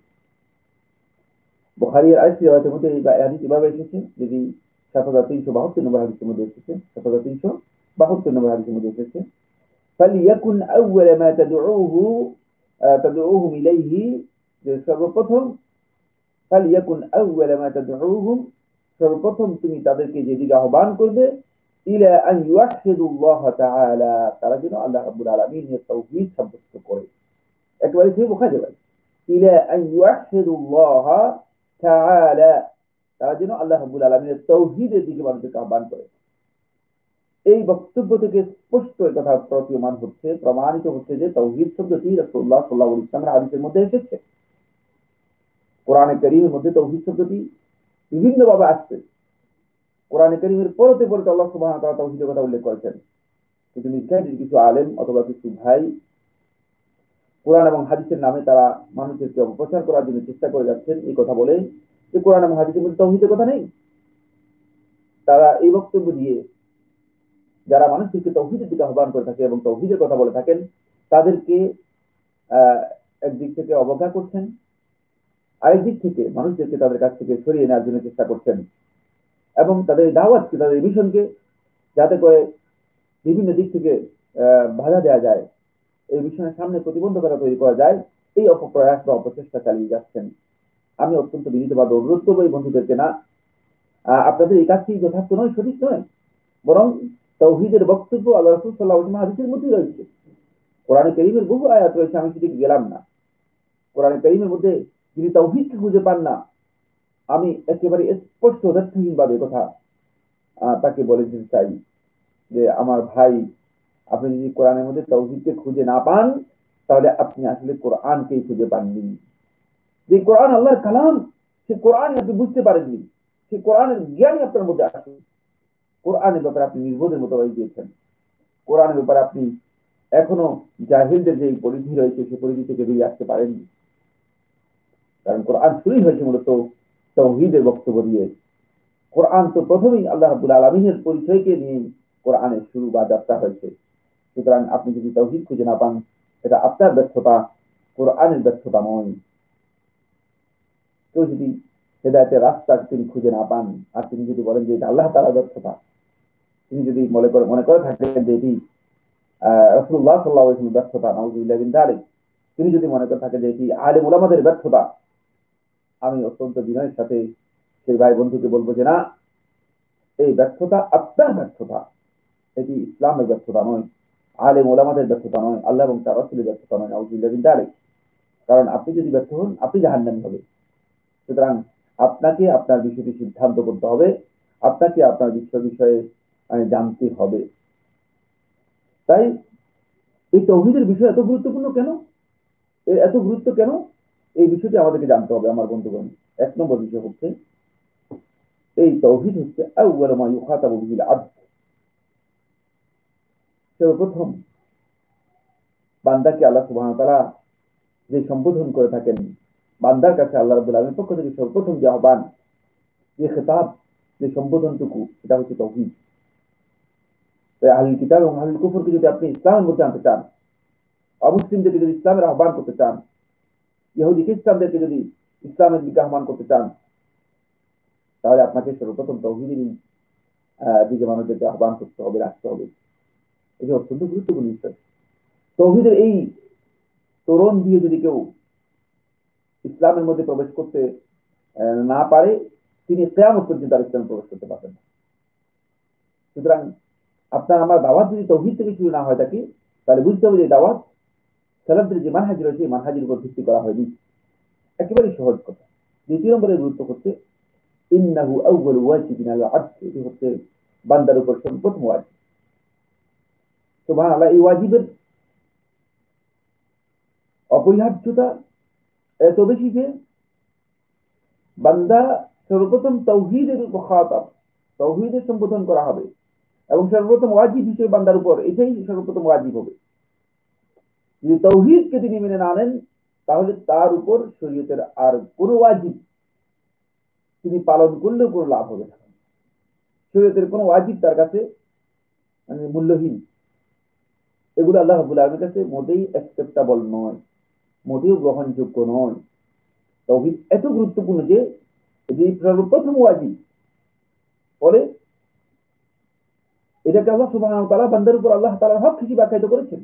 বুখারীর আরেকটি riwayat-এর মধ্যে এই হাদিস এভাবে এসেছে, যদি ৭৩৭২ নম্বর হাদিসের মধ্যে এসেছে, ৭৩৭২ নম্বর হাদিসের মধ্যে এসেছে فليكن أول ما تدعوهم إليه, সর্বপ্রথম فليكن أول ما تدعوهم, সর্বপ্রথম তুমি তাদেরকে যেদিকে আহ্বান করবে إلى أن يوحدوا الله تعالى, তারা যেন আল্লাহ রাব্বুল আলামিনের তাওহীদ সাব্যস্ত করে। একবারে সেই বুখারী ভাই إلى أن يوحدوا الله تعالى, তারা যেন আল্লাহ রাব্বুল আলামিনের তাওহীদের দিকে মানুষকে আহ্বান করে। এই বক্তব্য থেকে স্পষ্ট কথা প্রতীয়মান হচ্ছে, প্রমাণিত হচ্ছে যে তাওহীদ শব্দটি রাসূলুল্লাহ সাল্লাল্লাহু আলাইহি ওয়াসাল্লামের হাদিসের মধ্যে এসেছে। কোরআনে কারীমের মধ্যে তাওহীদ শব্দটি বিভিন্নভাবে আসছে। কোরআনে কারীমের পরতে পরতে আল্লাহ সুবহানাহু ওয়া তাআলা তাওহীদের কথা উল্লেখ করেছেন। কিন্তু নিশ্চয়ই কিছু আলেম অথবা কিছু ভাই কোরআন এবং হাদিসের নামে তারা মানুষদেরকে অপপ্রচার করার জন্য চেষ্টা করে যাচ্ছেন এই কথা বলে যে কোরআন এবং হাদিসের মধ্যে তাওহীদের কথা নেই। তারা এই বক্তব্য দিয়ে যারা মানুষদেরকে তাওহীদের দিকে আহ্বান করে থাকে এবং তাওহীদের কথা বলে থাকেন তাদেরকে একদিক থেকে অবজ্ঞা করছেন, আরেকদিক থেকে মানুষদেরকে তাদের কাছ থেকে সরিয়ে নেওয়ার জন্য চেষ্টা করছেন এবং তাদের দাওয়াতকে, তাদের মিশনকে যাতে করে বিভিন্ন দিক থেকে বাধা দেওয়া যায়, এই মিশনের সামনে প্রতিবন্ধকতা তৈরি করা যায়, এই অপপ্রয়াস বা অপচেষ্টা চালিয়ে যাচ্ছেন। আমি অত্যন্ত বিনীতভাবে অনুরোধ করবো এই বন্ধুদেরকে, না, আপনাদের এই কাজটি যথার্থ নয়, সঠিক নয়, বরং তাওহীদের বক্তব্য আল্লাহ রাসূল সাল্লাল্লাহু আলাইহি ওয়াসাল্লাম হাদিসের মধ্যে রয়েছে। কোরআনে কারীমের বহু আয়াত রয়েছে, আমি সেদিকে গেলাম না। কোরআনে কারীমের মধ্যে যিনি তাওহীদকে খুঁজে পান না, আমি একেবারে স্পষ্ট তথ্যহীনভাবে কথা তাকে বলে দিতে চাই যে আমার ভাই, আপনি যদি কোরআনের মধ্যে তাওহীদকে খুঁজে না পান তাহলে আপনি আসলে কোরআনকেই খুঁজে পাননি। যে কোরআন আল্লাহর কালাম, সে কোরআন আপনি বুঝতে পারেননি, সে কোরআনের জ্ঞানই আপনার মধ্যে আসে। কোরআনের ব্যাপারে আপনি নির্বোধের মতো হয়ে গিয়েছেন। কোরআনের ব্যাপারে আপনি এখনো জাহিলদের যে পরিধি রয়েছে সেই পরিধি থেকে বেরিয়ে আসতে পারেননি। কারণ কোরআন শুরুই হয়েছে মূলত তাওহীদের বক্তব্য দিয়ে। কোরআন তো প্রথমেই আল্লাহ রাব্বুল আলামিনের পরিচয়কে নিয়ে কোরআনের শুরু বা যাত্রা হয়েছে। সুতরাং আপনি যদি তাওহীদ খুঁজে না পান, এটা আপনার ব্যর্থতা, কোরআনের ব্যর্থতা নয়। কেউ যদি হেদায়েতের রাস্তা তিনি খুঁজে না পান আর তিনি যদি বলেন যে এটা আল্লাহ তাআলার ব্যর্থতা, তিনি যদি মনে করে থাকেন যে এটি রাসূলুল্লাহ সাল্লাল্লাহু আলাইহি ওয়াসাল্লামের ব্যর্থতা, নাউযুবিল্লাহি মিন যালিক, তিনি যদি মনে করে থাকেন যে এটি আলেম উলামাদের ব্যর্থতা, আমি অত্যন্ত বিনয়ের সাথে সেই ভাই বন্ধুকে বলবো যে না, এই ব্যর্থতা আপনার ব্যর্থতা, এটি ইসলামের ব্যর্থতা নয়, আলেম ওলামাদের ব্যর্থতা নয়, আল্লাহ এবং তার রাসূলের ব্যর্থতা নয়, নাউযুবিল্লাহি মিন যালিক। কারণ আপনি যদি ব্যর্থ হন আপনি জাহান্নামী হবে। সুতরাং আপনাকে আপনার বিষয়টি সিদ্ধান্ত করতে হবে, আপনাকে আপনার বিষয়ে জানতে হবে। তাই এই তাওহীদের বিষয় এত গুরুত্বপূর্ণ কেন, এত গুরুত্ব কেন, এই বিষয়টি আমাদেরকে জানতে হবে আমার বন্ধুগণ। এক নম্বর বিষয় হচ্ছে এই তাওহীদ হচ্ছে আউয়ালু মা ইউখাতাবু বিহিল আবদ, সর্বপ্রথম বান্দাকে আল্লাহ সুবহানাহু ওয়া তাআলা যে সম্বোধন করে থাকেন, বান্দার কাছে আল্লাহ রাব্বুল আলামিনের পক্ষ থেকে সর্বপ্রথম যে আহ্বান, যে খেতাব, যে সম্বোধনটুকু, এটা হচ্ছে তাওহীদ। তাই আহলুল কিতাব এবং আহলুল কুফরকে যদি আপনি ইসলামের মধ্যে আনতে চান, অমুসলিমদেরকে যদি ইসলামের আহ্বান করতে চান, ইহুদি খ্রিস্টানদেরকে যদি ইসলামের দিকে আহ্বান করতে চান, তাহলে আপনাকে সর্বপ্রথম তাওহীদের দিকে মানুষদেরকে আহ্বান করতে হবে, রাখতে হবে। এটা অত্যন্ত গুরুত্বপূর্ণ বিষয়। তৌহিদের এই তোরণ দিয়ে যদি কেউ ইসলামের মধ্যে প্রবেশ করতে না পারে, তিনি কিয়ামত পর্যন্ত আর ইসলামে প্রবেশ করতে পারবেন না। সুতরাং আপনার আমার দাওয়াত যদি তৌহিদ থেকে শুরু না হয় থাকে, তাহলে বুঝতে হবে যে দাওয়াত সালাফদের যে মানহাজ রয়েছে মানহাজের উপর ভিত্তি করা হয়নি। একেবারেই সহজ কথা। দ্বিতীয় নম্বরের গুরুত্ব হচ্ছে ইন্নাহু আউয়ালু ওয়াজিবিন আলা আবদ, এটি হচ্ছে বান্দার উপর সর্বপ্রথম ওয়াজিব। সুবহানাল্লাহ, এই ওয়াজিবের অপরিহার্যতা এত বেশি যে বান্দা সর্বপ্রথম তৌহিদের মুখাতাব, তৌহিদের সম্বোধন করা হবে এবং সর্বপ্রথম ওয়াজিব হিসেবে বান্দার উপর এটাই সর্বপ্রথম ওয়াজিব হবে। যদি তৌহিদকে তিনি মেনে না নেন, তাহলে তার উপর শরীয়তের আর কোনো ওয়াজিব তিনি পালন করলেও কোনো লাভ হবে না। শরীয়তের কোনো ওয়াজিব তার কাছে মানে মূল্যহীন। এগুলো আল্লাহ রাব্বুল আলামিনের কাছে মোটেই অ্যাকসেপ্টেবল নয়, মোটেও গ্রহণযোগ্য নয়। তৌহিদ এত গুরুত্বপূর্ণ যে এটি সর্বপ্রথম ওয়াজিব। পরে এটাকে আল্লাহ সুবহানাহু ওয়া তাআলা বান্দার উপর আল্লাহ তাআলার হক হিসেবে আখ্যায়িত করেছেন।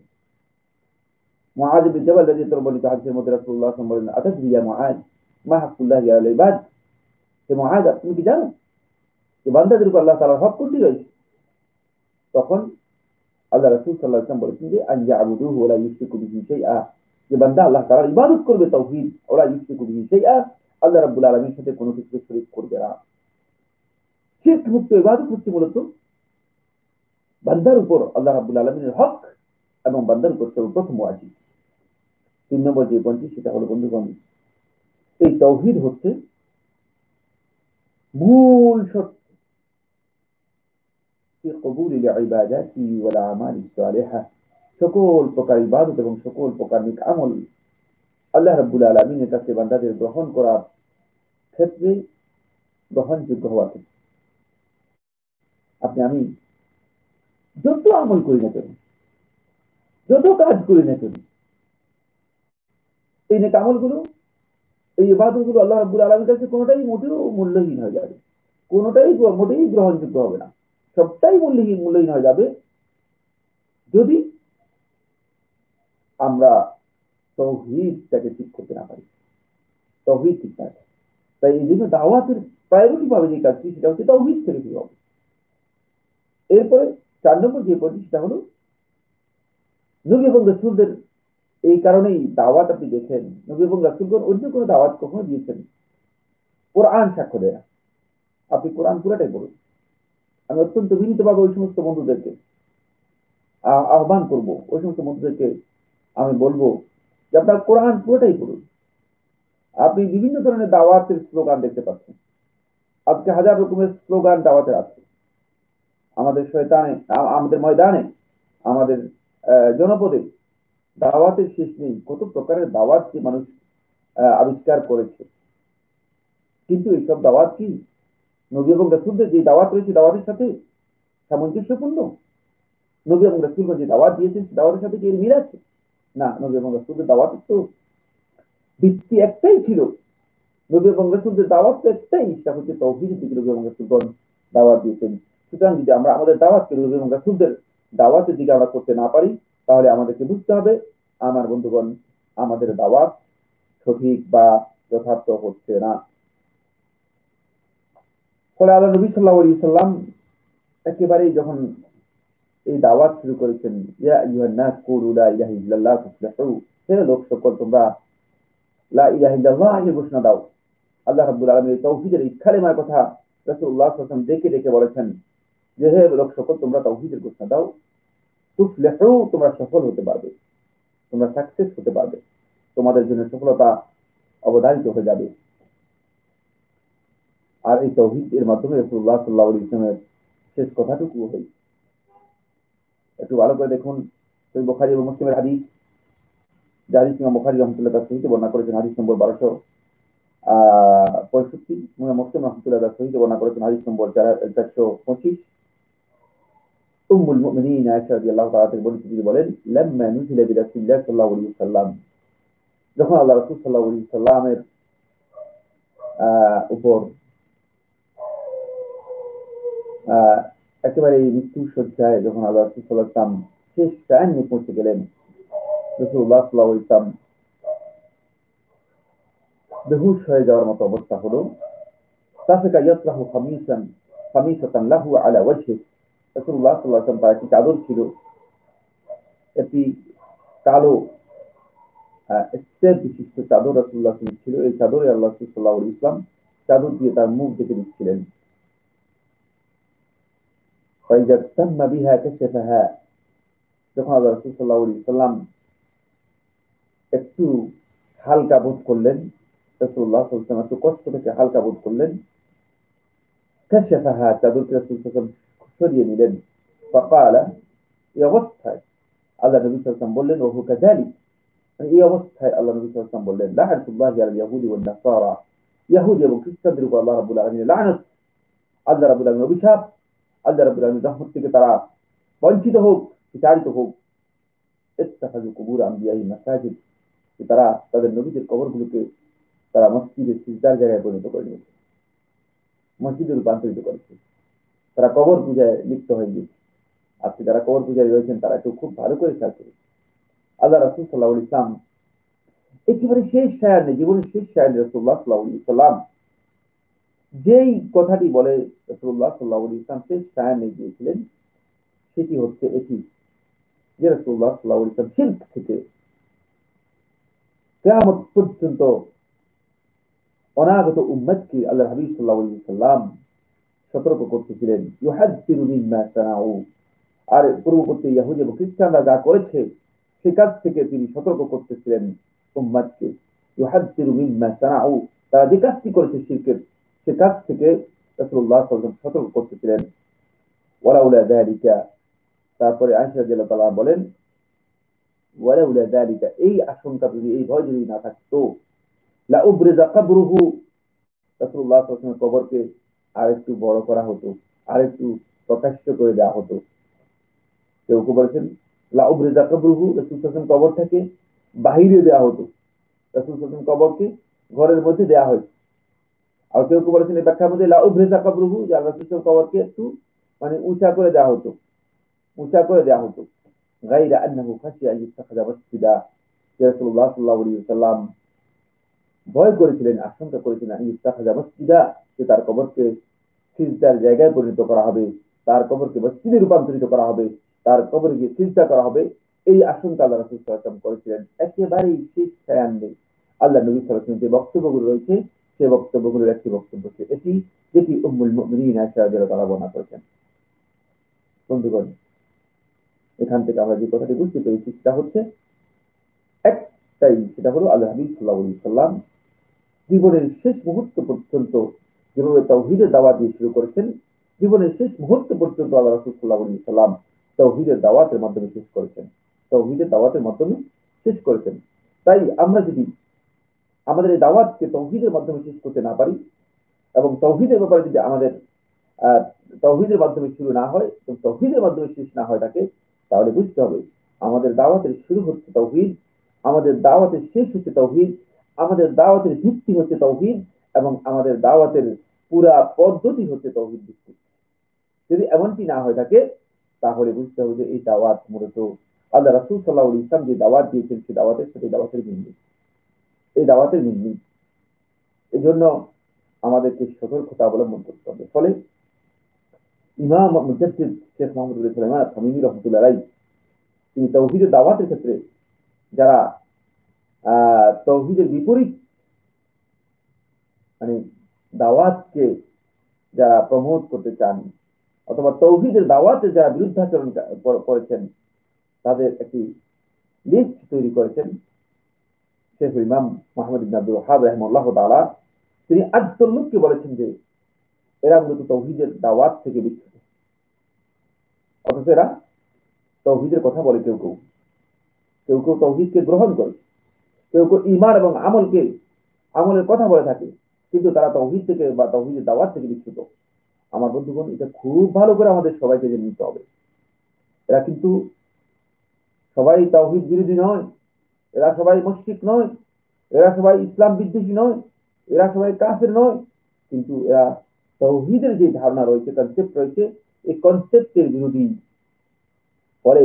মুআয বিন জাবাল রাদিয়াল্লাহু বর্ণিত হাদিসের মধ্যে রাসূলুল্লাহ সাল্লাল্লাহু আলাইহি ওয়াসাল্লাম বলেন, আতাদরি ইয়া মুআয মা হাক্কুল্লাহি আলাল ইবাদ, হে মুআয, তুমি কি জানো যে বান্দাদের উপর আল্লাহ তাআলার হক কোনটি রয়েছে? তখন আল্লাহ রাসূল সাল্লাল্লাহু আলাইহি ওয়াসাল্লাম বলেছেন যে আন ইয়াবুদুহু ওয়া লা ইউশরিকু বিহি শাইআ, যে বান্দা আল্লাহ তাআলার ইবাদত করবে তাওহীদ, ওয়া লা ইউশরিকু বিহি শাইআ, আল্লাহ রাব্বুল আলামিনের সাথে কোনো কিছু শরীক করবে না। শিরক মুক্ত ইবাদত হচ্ছে মূলত বান্দার উপর আল্লাহ রাব্বুল আলামিনের হক এবং বান্দার উপর সর্বপ্রথম ওয়াজিব। 3 নম্বর যে পয়েন্টটি সেটা হলো বন্ধুগণ, এই তাওহীদ হচ্ছে মূল শর্ত في قبول العبادات والأعمال الصالحة, সকল প্রকার ইবাদত এবং সকল প্রকার নেক আমল আল্লাহ রাব্বুল আলামিনের কাছে বান্দাদের গ্রহণ করার ক্ষেত্রে গ্রহণযোগ্য হওয়া থেকে। আপনি আমি যত আমল করি না কেন, যত কাজ করি না কেন, এই নেক আমলগুলো, এই ইবাদতগুলো আল্লাহ রাব্বুল আলামিনের কাছে কোনোটাই মোটেও মূল্যহীন হয়ে যাবে, কোনোটাই মোটেই গ্রহণযোগ্য হবে না। সবটাই মূল্যহীন হয়ে যাবে যদি আমরা তাওহীদটাকে ঠিক করতে না পারি, তাওহীদ ঠিক না। তাই এই জন্য দাওয়াতের প্রায়োরিটি পাবে যে কাজটি, সেটা হচ্ছে তাওহীদ থেকে শুরু হবে। এরপরে 4 নম্বর যে পয়েন্ট সেটা হলো নবী এবং রাসূলদের। এই কারণেই দাওয়াত আপনি দেখেন নবী এবং রাসূলগণ অন্য কোনো দাওয়াত কখনো দিয়েছেন কোরআন সাক্ষ্য দেয় না। আপনি কোরআন পুরাটাই পড়ুন। আমি অত্যন্ত বিনীতভাবে ওই সমস্ত বন্ধুদেরকে আহ্বান করব, ওই সমস্ত বন্ধুদেরকে আমি বলবো যে আপনার কোরআন পুরোটাই পড়ুন। আপনি বিভিন্ন ধরনের দাওয়াতের স্লোগান দেখতে পাচ্ছেন, আজকে হাজার রকমের স্লোগান দাওয়াতের আছে আমাদের শয়তানে, আমাদের ময়দানে, আমাদের জনপদে দাওয়াতের শেষ নেই। কত প্রকারের দাওয়াত যে মানুষ আবিষ্কার করেছে, কিন্তু এইসব দাওয়াত কি নবী এবং রাসূলদের যে দাওয়াত রয়েছে দাওয়াতের সাথে সামঞ্জস্যপূর্ণ? নবী এবং রাসূলগণ যে দাওয়াত দিয়েছেন সে দাওয়াতের সাথে কি এর মিল আছে? না, নবী এবং রাসূলদের দাওয়াত তো ভিত্তি একটাই ছিল, নবী এবং রাসূলদের দাওয়াত তো একটাই, সেটা হচ্ছে তাওহীদের দিকে নবী এবং রাসূলগণ দাওয়াত দিয়েছেন। সুতরাং যদি আমরা আমাদের দাওয়াতকে নবী এবং রাসূলদের দাওয়াতের দিকে আমরা করতে না পারি, তাহলে আমাদেরকে বুঝতে হবে আমার বন্ধুগণ আমাদের দাওয়াত সঠিক বা যথার্থ হচ্ছে না। ফলে আল্লাহ নবী সাল্লাল্লাহু আলাইহি সাল্লাম একেবারেই যখন এই দাওয়াত শুরু করেছেন, ইয়া আইয়ুহান নাস কুলু লা ইলাহা ইল্লাল্লাহ তুফলিহু, হে লোক সকল তোমরা লা ইলাহা ইল্লাল্লাহ এর ঘোষণা দাও। আল্লাহ রাব্বুল আলামিন এই তাওহীদের এই কালেমার কথা রাসূলুল্লাহ সাল্লাল্লাহু আলাইহি ওয়াসাল্লাম ডেকে ডেকে বলেছেন যে হে লোক সকল তোমরা তাওহীদের ঘোষণা দাও, তুফলিহু, তোমরা সফল হতে পারবে, তোমরা সাকসেস হতে পারবে, তোমাদের জন্য সফলতা অবধারিত হয়ে যাবে। আর এই তাওহীদ এর মাধ্যমে রাসূলুল্লাহ সাল্লাল্লাহু আলাইহি ওয়াসাল্লামের শেষ কথাটুকু হয়। একটু ভালো করে দেখুন, সহিহ বুখারী এবং মুসলিমের হাদিস, যে হাদিস ইমাম বুখারী রাহমাতুল্লাহ তাআলা সহিহ বর্ণনা করেছেন, হাদিস নম্বর 1265, মুসলিম রাহমাতুল্লাহ তাআলা সহিহ বর্ণনা করেছেন হাদিস নম্বর 425। উম্মুল মুমিনিন আয়েশা রাদিয়াল্লাহু তাআলা থেকে বর্ণিত, তিনি বলেন, লাম্মা নুজিলা বিরাসূলিল্লাহ সাল্লাল্লাহু আলাইহি ওয়াসাল্লাম, যখন আল্লাহ রাসূল সাল্লাল্লাহু আলাইহি ওয়াসাল্লামের উপর একেবারে এই মৃত্যু শয্যায় যখন আল্লাহ রাসূল সাল্লাল্লাহু আলাইহি ওয়াসাল্লাম শেষ টাইমে পৌঁছে গেলেন, রাসূলুল্লাহ সাল্লাল্লাহু আলাইহি ওয়াসাল্লাম বেহুশ হয়ে যাওয়ার মতো অবস্থা হলো। তাফিকা ইয়াতরাহু খামিসাতান লাহু আলা ওয়াজহি, রাসূলুল্লাহ সাল্লাল্লাহু আলাইহি ওয়াসাল্লাম তার একটি চাদর ছিল, একটি কালো স্টেপ বিশিষ্ট চাদর রাসূলুল্লাহ ছিল। এই চাদরে আল্লাহ রাসূল সাল্লাল্লাহু আলাইহি ওয়াসাল্লাম চাদর দিয়ে তার মুখ ঢেকে দিচ্ছিলেন। ফাইজা তাম্মা বিহা কাশাফাহা, যখন আল্লাহ রাসূল সাল্লাল্লাহু আলাইহি ওয়াসাল্লাম একটু হালকা বোধ করলেন, রাসূলুল্লাহ সাল্লাল্লাহু আলাইহি ওয়াসাল্লাম একটু কষ্ট থেকে হালকা বোধ করলেন, কাশাফাহা, চাদরকে রাসূল সাল্লাল্লাহু আলাইহি ওয়াসাল্লাম সরিয়ে নিলেন। ফাকালা, এই অবস্থায় আল্লাহ নবী সাল্লাল্লাহু আলাইহি ওয়াসাল্লাম বললেন, ওহু কাযালিক, এই অবস্থায় আল্লাহ নবী সাল্লাল্লাহু আলাইহি ওয়াসাল্লাম বললেন, লা'নাতুল্লাহি আলাল ইয়াহুদি ওয়ান নাসারা, ইহুদি এবং খ্রিস্টানদের উপর আল্লাহ রাব্বুল আলামিনের লানত, আল্লাহ রাব্বুল আলামিনের অভিশাপ, আল্লাহ রাব্বুল আলামিনের রহমত থেকে তারা বঞ্চিত হোক, বিতাড়িত হোক। ইত্তাখাযু কুবুর আম্বিয়াই মাসাজিদ, তারা তাদের নবীদের কবরগুলোকে তারা মসজিদের সিজদার জায়গায় পরিণত করে নিয়েছে, মসজিদে রূপান্তরিত করেছে। তারা কবর পূজায় লিপ্ত হয়ে গিয়েছে। আজকে যারা কবর পূজায় রয়েছেন তারা একটু খুব ভালো করে খেয়াল করবে। আল্লাহ রাসূল সাল্লাল্লাহু আলাইহি ওয়াসাল্লাম একেবারে শেষ সায়ান্নে, জীবনের শেষ সায়ান্নে রাসূলুল্লাহ সাল্লাল্লাহু আলাইহি ওয়াসাল্লাম যেই কথাটি বলে রাসূলুল্লাহ সাল্লাল্লাহু আলাইহি ওয়াসাল্লাম শেষ সায়ান্নে গিয়েছিলেন, সেটি হচ্ছে এটি যে রাসূলুল্লাহ সাল্লাল্লাহু আলাইহি ওয়াসাল্লাম শিরক থেকে কিয়ামত পর্যন্ত অনাগত উম্মতকে আল্লাহ হাবিব সাল্লাল্লাহু আলাইহি ওয়াসাল্লাম সতর্ক করতেছিলেন। ইউহাদ্দিরু মিম্মা সানাউ, আর পূর্ববর্তী ইহুদি এবং খ্রিস্টানরা যা করেছে সে কাজ থেকে তিনি সতর্ক করতেছিলেন উম্মতকে। ইউহাদ্দিরু মিম্মা সানাউ, তারা যে কাজটি করেছে শিরকের, সে কাজ থেকে রাসূলুল্লাহ সাল্লাল্লাহু আলাইহি ওয়াসাল্লাম সতর্ক করতেছিলেন। ওয়ালাউলা যালিকা, তারপরে আয়েশা রাদিয়াল্লাহু তাআলা বলেন, ওয়ালাউলা যালিকা, এই আশঙ্কা যদি, এই ভয় যদি না থাকতো, লা উবরিজা কবরুহু, রাসূলুল্লাহ সাল্লাল্লাহু আলাইহি ওয়াসাল্লামের কবরকে আরেকটু বড় করা হতো, আরেকটু প্রকাশ্য করে দেওয়া হতো। কেউ কেউ বলেছেন লা উবরিজা কবরুহু, রাসূল সাল্লাল্লাহু আলাইহি ওয়াসাল্লাম কবরটাকে বাহিরে দেওয়া হতো, রাসূল সাল্লাল্লাহু আলাইহি ওয়াসাল্লাম কবরকে ঘরের মধ্যে দেওয়া হয়েছে। আর কেউ কেউ বলেছেন এই ব্যাখ্যার মধ্যে লা উবরিজা কবরুহু, যে রাসূল সাল্লাল্লাহু আলাইহি ওয়াসাল্লাম কবরকে একটু মানে উঁচা করে দেওয়া হতো, উঁচা করে দেওয়া হতো। গায়রা আন্নাহু খাশিয়া ইত্তাখাযা মাসজিদা, রাসূলুল্লাহ সাল্লাল্লাহু আলাইহি ওয়াসাল্লাম ভয় করেছিলেন, আশঙ্কা করেছিলেন ইত্তাখাযা মাসজিদা, যে তার কবরকে সিজদার জায়গায় পরিণত করা হবে, তার কবরকে মসজিদে রূপান্তরিত করা হবে, তার কবরে গিয়ে সিজদা করা হবে। এই আশঙ্কা আল্লাহ রাসূল সাল্লাল্লাহু আলাইহি ওয়াসাল্লাম করেছিলেন। একেবারেই শেষ সায়ান্নে আল্লাহ নবী সাল্লাল্লাহু আলাইহি ওয়াসাল্লাম যে বক্তব্যগুলো রয়েছে, সেই বক্তব্যগুলোর একটি বক্তব্য এটি, যেটি উম্মুল মুমিনিন আয়েশা রাদিয়াল্লাহু তাআলা বর্ণনা করেছেন। বন্ধুগণ, এখান থেকে আমরা যে কথাটি বুঝতে পেরেছি সেটা হচ্ছে একটাই, সেটা হলো আল্লাহ হাবিব সাল্লাল্লাহু আলাইহি ওয়াসাল্লাম জীবনের শেষ মুহূর্ত পর্যন্ত যেভাবে তাওহীদের দাওয়াত দিয়ে শুরু করেছেন, জীবনের শেষ মুহূর্ত পর্যন্ত আল্লাহ রাসূল সাল্লাল্লাহু আলাইহি ওয়াসাল্লাম তাওহীদের দাওয়াতের মাধ্যমে শেষ করেছেন, তাওহীদের দাওয়াতের মাধ্যমে শেষ করেছেন। তাই আমরা যদি আমাদের এই দাওয়াতকে তাওহীদের মাধ্যমে শেষ করতে না পারি, এবং তাওহীদের ব্যাপারে যদি আমাদের তাওহীদের মাধ্যমে শুরু না হয় এবং তাওহীদের মাধ্যমে শেষ না হয় থাকে, তাহলে বুঝতে হবে আমাদের দাওয়াতের শুরু হচ্ছে তাওহীদ, আমাদের দাওয়াতের শেষ হচ্ছে তাওহীদ, আমাদের দাওয়াতের ভিত্তি হচ্ছে তাওহীদ, এবং আমাদের দাওয়াতের পুরা পদ্ধতি হচ্ছে তাওহীদ ভিত্তিক। যদি এমনটি না হয়ে থাকে, তাহলে বুঝতে হবে যে এই দাওয়াত মূলত আল্লাহ রাসূল সাল্লাল্লাহু আলাইহি ওয়াসাল্লাম যে দাওয়াত দিয়েছেন, সেই দাওয়াতের সাথে দাওয়াতের মিল নেই, এই দাওয়াতের মিল নেই। এই জন্য আমাদেরকে সতর্কতা অবলম্বন করতে হবে। ফলে ইমাম মুজাদ্দিদ শেখ মুহাম্মদ বিন সুলাইমান আত-তামিমি রাহমাতুল্লাহ আলাইহি, তিনি তাওহীদের দাওয়াতের ক্ষেত্রে যারা তাওহীদের বিপরীত মানে দাওয়াতকে যারা প্রমোট করতে চান, অথবা তাওহীদের দাওয়াতে যারা বিরুদ্ধাচরণ করেছেন, তাদের একটি লিস্ট তৈরি করেছেন শেখ ইমাম মুহাম্মদ ইবনে আব্দুল ওয়াহ্হাব রাহিমাহুল্লাহ তাআলা। তিনি ৮ লোককে বলেছেন যে এরা মূলত তাওহীদের দাওয়াত থেকে বিচ্যুত, অথচ এরা তাওহীদের কথা বলে। কেউ কেউ কেউ কেউ তাওহীদকে গ্রহণ করে, কেউ কেউ ঈমান এবং আমলের কথা বলে থাকে, কিন্তু তারা তাওহীদ থেকে বা তাওহীদের দাওয়াত থেকে বিচ্যুত। আমার বন্ধুগণ, এটা খুব ভালো করে আমাদের সবাইকে জেনে নিতে হবে। এরা কিন্তু সবাই তাওহীদ বিরোধী নয়, এরা সবাই মুশরিক নয়, এরা সবাই ইসলাম বিদ্বেষী নয়, এরা সবাই কাফের নয়, কিন্তু এরা তাওহীদের যে ধারণা রয়েছে, কনসেপ্ট রয়েছে, এই কনসেপ্টের বিরোধী। পরে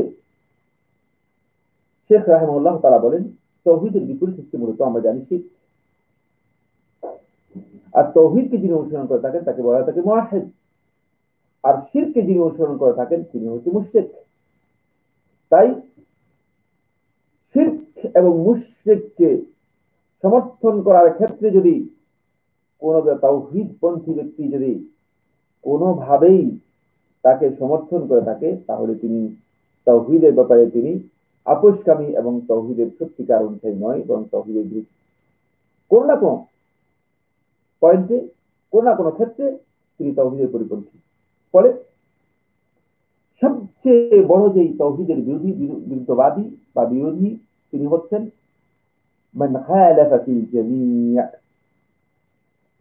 শেখ রাহিমাহুল্লাহ তাআলা বলেন, তাওহীদের বিপরীত হচ্ছে মূলত আমরা জানি শিরক। আর তাওহীদকে যিনি অনুসরণ করে থাকেন তাকে বলা হয় তাকে মুওয়াহহিদ। আর শিরককে যিনি অনুসরণ করে থাকেন তিনি হচ্ছে মুশরিক। তাই শিরক এবং মুশরিককে সমর্থন করার ক্ষেত্রে যদি কোন তাওহীদপন্থী ব্যক্তি যদি কোনোভাবেই তাকে সমর্থন করে থাকে, তাহলে তিনি তাওহীদের ব্যাপারে তিনি আপোষকামী এবং তাওহীদের সত্যিকার অনুসারী নয়, বরং তাওহীদের বিরুদ্ধে। কোন না কোন পয়েন্টে, কোন না কোন ক্ষেত্রে তিনি তাওহীদের পরিপন্থী। ফলে সবচেয়ে বড় যেই তাওহীদের বিরুদ্ধবাদী বা বিরোধী তিনি হচ্ছেন মান খালাফা ফিল জামি',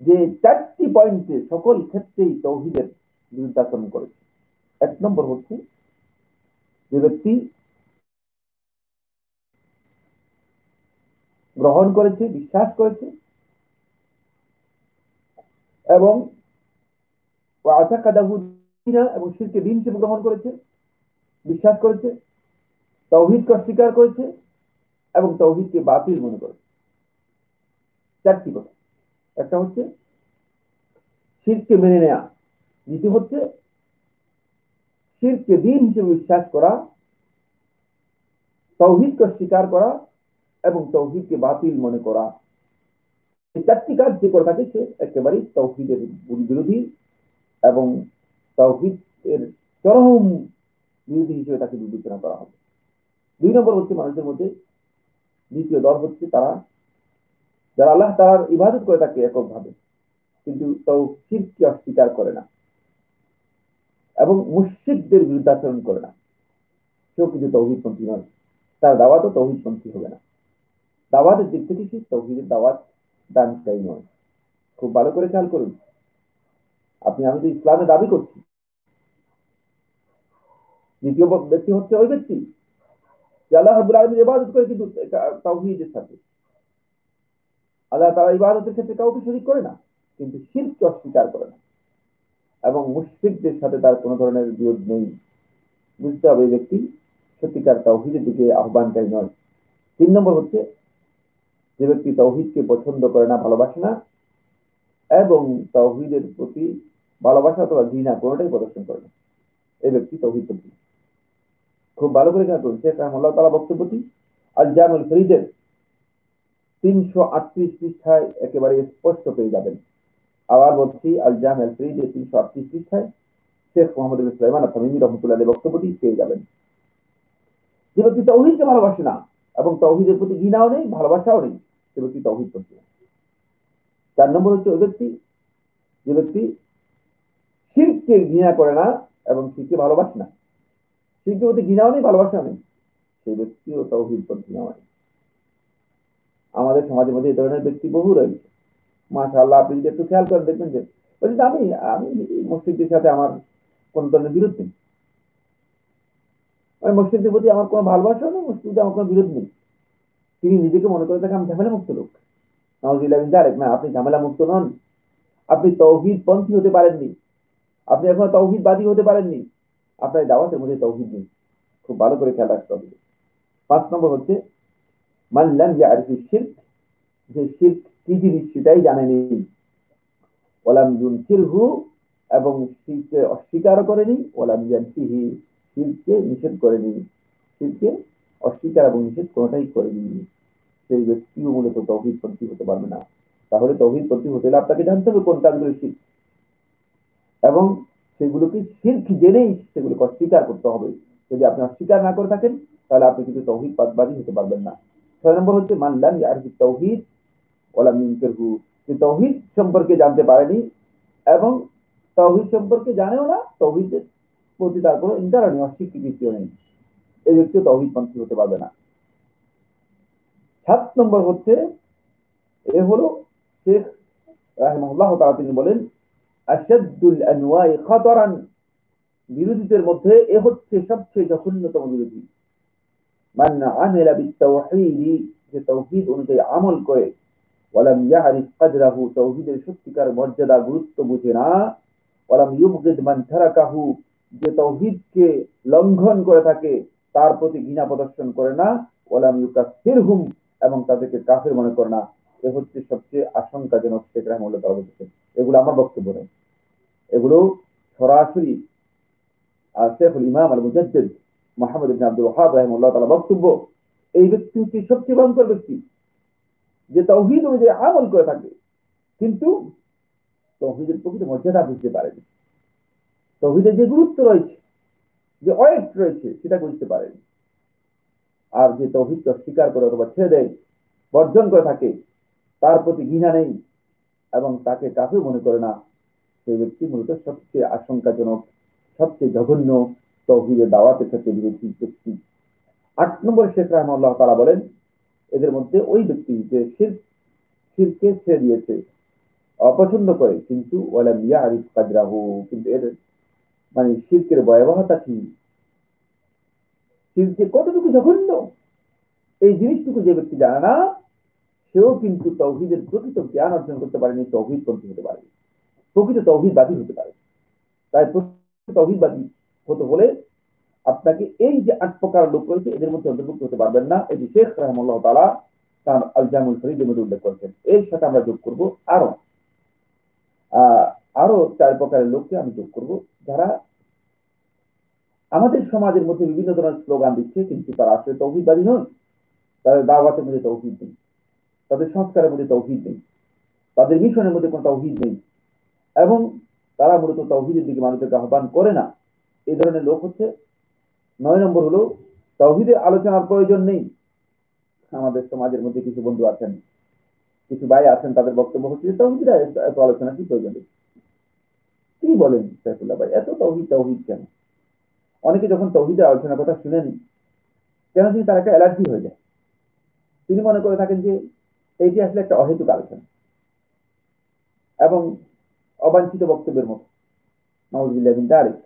যে চারটি পয়েন্টে সকল ক্ষেত্রেই তাওহীদের বিরুদ্ধাচরণ করেছে। এক নম্বর হচ্ছে যে ব্যক্তি গ্রহণ করেছে, বিশ্বাস করেছে এবং এবং শিরকে দ্বীন হিসেবে গ্রহণ করেছে, বিশ্বাস করেছে, তাওহীদকে অস্বীকার করেছে এবং তাওহীদকে বাতিল মনে করেছে। চারটি কথা। একটা হচ্ছে শিরকে মেনে নেয়া, দ্বিতীয় হচ্ছে শিরকে দ্বীন হিসেবে বিশ্বাস করা, তাওহীদকে অস্বীকার করা এবং তাওহীদকে বাতিল মনে করা। এই চারটি কাজ যে করে থাকে সে একেবারেই তাওহীদের বিরোধী এবং তাওহীদের চরম বিরোধী হিসেবে তাকে বিবেচনা করা হবে। দুই নম্বর হচ্ছে মানুষদের মধ্যে দ্বিতীয় দল হচ্ছে তারা যারা আল্লাহ তাআলার ইবাদত করে থাকে এককভাবে, কিন্তু তাওহীদকে অস্বীকার করে না এবং মুশরিকদের বিরুদ্ধাচরণ করে না, সেও কিন্তু তাওহীদপন্থী নয়, তার দাওয়াতও তাওহীদপন্থী হবে না। দাওয়াতের দিক থেকে সে তাওহীদের দাওয়াত দানকারী নয়। খুব ভালো করে খেয়াল করুন, আমি তো ইসলামে দাবি করছি, দ্বিতীয় ব্যক্তি হচ্ছে ওই ব্যক্তি যে আল্লাহ রাব্বুল আলামিনের ইবাদত করে কিন্তু তাওহীদের সাথে, আল্লাহ তাআলা ইবাদতের ক্ষেত্রে কাউকে শরীক করে না, কিন্তু শিরককে অস্বীকার করে না এবং মুশরিকদের সাথে তার কোনো ধরনের বিরোধ নেই। বুঝতে হবে এই ব্যক্তি সত্যিকার তাওহীদের দিকে আহ্বানকারী নয়। তিন নম্বর হচ্ছে যে ব্যক্তি তাওহীদকে পছন্দ করে না, ভালোবাসে না এবং তাওহীদের প্রতি ভালোবাসা অথবা ঘৃণা কোনোটাই প্রদর্শন করে না, এই ব্যক্তি তাওহীদপন্থী। খুব ভালো করে খেয়াল করুন, শেখ রাহিমাহুল্লাহ তাআলা বক্তব্যটি আল জামিউল ফরিদের 338 পৃষ্ঠায় একেবারে স্পষ্ট পেয়ে যাবেন। আবার বলছি, আল জামিউল ফরিদের 338 পৃষ্ঠায় শেখ মুহাম্মদ ইবনে সুলাইমান আত-তামিমি রাহমাতুল্লাহ আলাইহি বক্তব্যটি পেয়ে যাবেন। যে ব্যক্তি তাওহীদকে ভালোবাসে না এবং তাওহীদের প্রতি ঘৃণাও নেই, ভালোবাসাও নেই, সে ব্যক্তি তাওহীদপন্থী। 4 নম্বর হচ্ছে ওই ব্যক্তি যে ব্যক্তি শিরককে ঘৃণা করে না এবং শিরককে ভালোবাসে না, শিরকের প্রতি ঘৃণাও নেই, ভালোবাসাও নেই, সেই ব্যক্তিও তাওহীদপন্থী নয়। আমাদের সমাজের মধ্যে এই ধরনের ব্যক্তি বহু রয়েছে, মাশাআল্লাহ। আপনি যদি একটু খেয়াল করে দেখবেন যে আমি আমি মসজিদের সাথে আমার কোন ধরনের বিরোধ নেই, মসজিদের প্রতি আমার কোনো ভালোবাসা নেই, মসজিদে আমার কোনো বিরোধ নেই, তিনি নিজেকে মনে করে থাকেন আমি ঝামেলা মুক্ত লোক। নাউযুবিল্লাহ মিন যালিক। না, আপনি ঝামেলা মুক্ত নন, আপনি তাওহীদপন্থী হতে পারেননি, আপনি এখনো তাওহীদবাদী হতে পারেননি, আপনার দাওয়াতের মধ্যে তাওহীদ নেই। খুব ভালো করে খেয়াল রাখতে হবে। 5 নম্বর হচ্ছে মান লাম ইয়ারিফি শিরক, যে শিরক কি জিনিস সেটাই জানেনি, ওয়ালাম ইউনকিরহু, এবং শিরককে অস্বীকার করেনি, ওয়ালাম ইয়ানফিহি, শিরককে নিষেধ করেনি, শিরককে অস্বীকার এবং নিষেধ কোনটাই করেনি, সেই ব্যক্তিও মূলত তাওহীদপন্থী হতে পারবে না। তাহলে তাওহীদপন্থী হতে হলে আপনাকে জানতে হবে কোন কাজগুলো শিরক এবং সেগুলোকে শিরক জেনেই সেগুলোকে অস্বীকার করতে হবে। যদি আপনি অস্বীকার না করে থাকেন তাহলে আপনি কিন্তু তাওহীদবাদী হতে পারবেন না। 6 নম্বর হচ্ছে মান লাম ইয়ারিফি তাওহীদ ওয়ালাম ইনকিরহু, যে তাওহীদ সম্পর্কে জানতে পারেনি এবং তাওহীদ সম্পর্কে জানেও না, তাওহীদের প্রতি তার কোনো ইনকার নেই, অস্বীকৃতিও নেই, এই ব্যক্তিও তাওহীদপন্থী হতে পারবে না। 7 নম্বর হচ্ছে এ হলো শেখ রাহিমাহুল্লাহ তাআলা তিনি বলেন আশাদ্দুল আনওয়াই খাতারান, বিরোধীদের মধ্যে এ হচ্ছে সবচেয়ে জঘন্যতম বিরোধী। মান আমিলা বিত-তাওহীদি, যে তাওহীদ অনুযায়ী আমল করে, ওয়ালাম ইয়ারিফ কদরাহু, তাওহীদের সত্যিকার মর্যাদা গুরুত্ব বুঝে না, ওয়ালাম ইউবগিদ মান তারাকাহু, যে তাওহীদকে লঙ্ঘন করে থাকে তার প্রতি ঘৃণা প্রদর্শন করে না, ওয়ালাম ইউকাফিরহুম, এবং তাদেরকে কাফের মনে করে না। এ হচ্ছে সবচেয়ে আশঙ্কাজনক। শেখ রাহমাতুল্লাহ তাআলা বলতেছেন, এগুলো আমার বক্তব্য নয়, এগুলো সরাসরি শেখুল ইমাম আল মুজাদ্দিদ মুহাম্মদ ইবনে আব্দুল ওয়াহ্হাব রাহিমাহুল্লাহ তাআলা বক্তব্য। এই ব্যক্তি হচ্ছে সবচেয়ে ভয়ঙ্কর ব্যক্তি, যে তাওহীদ অনুযায়ী আমল করে থাকে কিন্তু তাওহীদের প্রকৃত মর্যাদা বুঝতে পারেনি, তাওহীদের যে গুরুত্ব রয়েছে, যে ওয়েট রয়েছে, সেটা বুঝতে পারেনি। আর যে তাওহীদকে অস্বীকার করে অথবা ছেড়ে দেয়, বর্জন করে থাকে, তার প্রতি ঘৃণা নেই এবং তাকে কাফের মনে করে না, সেই ব্যক্তি মূলত সবচেয়ে আশঙ্কাজনক, সবচেয়ে জঘন্য, তাওহীদের দাওয়াতের ক্ষেত্রে বিরোধী ব্যক্তি। 8 নম্বরে শেখ রাহমাতুল্লাহ তাআলা বলেন, এদের মধ্যে ওই ব্যক্তি যে শিরকে ছেড়ে দিয়েছে, অপছন্দ করে, কিন্তু ওয়ালাম ইয়ারিফ কাদরাহু, কিন্তু এর মানে শিরকের ভয়াবহতা কি, শিরকে কতটুকু জঘন্য, এই জিনিসটুকু যে ব্যক্তি জানে না, সেও কিন্তু তাওহীদের প্রকৃত জ্ঞান অর্জন করতে পারেনি, তাওহীদপন্থী হতে পারেনি, প্রকৃত তাওহীদবাদী হতে পারে। তাই প্রকৃত তাওহীদবাদী হতে হলে আপনাকে এই যে 8 প্রকার লোক রয়েছে, এদের মধ্যে অন্তর্ভুক্ত হতে পারবেন না। এটি শেখ রাহমাতুল্লাহ তাআলা তার আল জামুল ফরিদের মধ্যে উল্লেখ করেছেন। এর সাথে আমরা যোগ করব আরো আরো 4 প্রকারের লোককে আমি যোগ করব, যারা আমাদের সমাজের মধ্যে বিভিন্ন ধরনের স্লোগান দিচ্ছে, কিন্তু তারা আসলে তাওহীদবাদী নয়। তাদের দাওয়াতের মধ্যে তাওহীদ নেই, তাদের সংস্কারের মধ্যে তাওহীদ নেই, তাদের মিশনের মধ্যে কোনো তাওহীদ নেই, এবং তারা মূলত তাওহীদের দিকে মানুষদেরকে আহ্বান করে না। এই ধরনের লোক হচ্ছে 9 নম্বর হলো, তাওহীদের আলোচনার প্রয়োজন নেই। আমাদের সমাজের মধ্যে কিছু বন্ধু আছেন, কিছু ভাই আছেন, তাদের বক্তব্য হচ্ছে যে তাওহীদের এত আলোচনা কি প্রয়োজন, কি বলেন সাইফুল্লাহ ভাই, এত তাওহীদ তাওহীদ কেন? অনেকে যখন তাওহীদের আলোচনার কথা শুনেন, কেন যদি তার একটা অ্যালার্জি হয়ে যায়, তিনি মনে করে থাকেন যে এইটি আসলে একটা অহেতুক আলোচনা এবং অবাঞ্ছিত বক্তব্যের মতো। নাউযুবিল্লাহি মিন যালিক।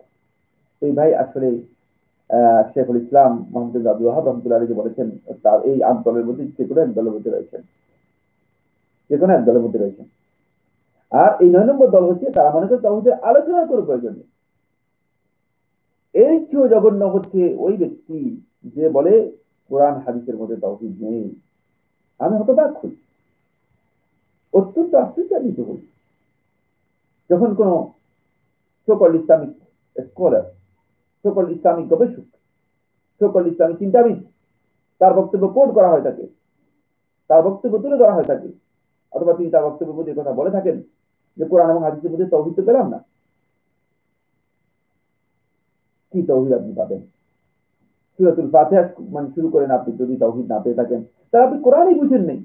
এই ভাই আসলে শেখুল ইসলাম মোহাম্মদ আব্দুল ওয়াহাব রাহমাতুল্লাহি আলাইহি বলেছেন, তার এই আন্দোলনের মধ্যে যে কোনো এক দলের মধ্যে রয়েছেন, যে কোনো এক দলের মধ্যে রয়েছেন। আর এই 9 নম্বর দল হচ্ছে, তারা মনে করে তাওহীদের আলোচনার কোনো প্রয়োজন নেই। এর চেয়েও জঘন্য হচ্ছে ওই ব্যক্তি যে বলে কোরআন হাদিসের মধ্যে তাওহীদ নেই। আমি হতবাক হই, অত্যন্ত আশ্চর্যান্বিত হই, যখন কোন সকল ইসলামিক স্কলার, সকল ইসলামিক গবেষক, সকল ইসলামিক চিন্তাবিদ, তার বক্তব্য কোট করা হয় থাকে, তার বক্তব্য তুলে ধরা হয় থাকে, অথবা তিনি তার বক্তব্যের মধ্যে কথা বলে থাকেন যে কোরআন এবং হাদিসের মধ্যে তাওহীদ তো পেলাম না। কি তাওহীদ আপনি পাবেন? সূরাতুল ফাতিহা মানে শুরু করেন, আপনি যদি তাওহীদ না পেয়ে থাকেন, তাহলে আপনি কোরআনই বুঝেন নেই।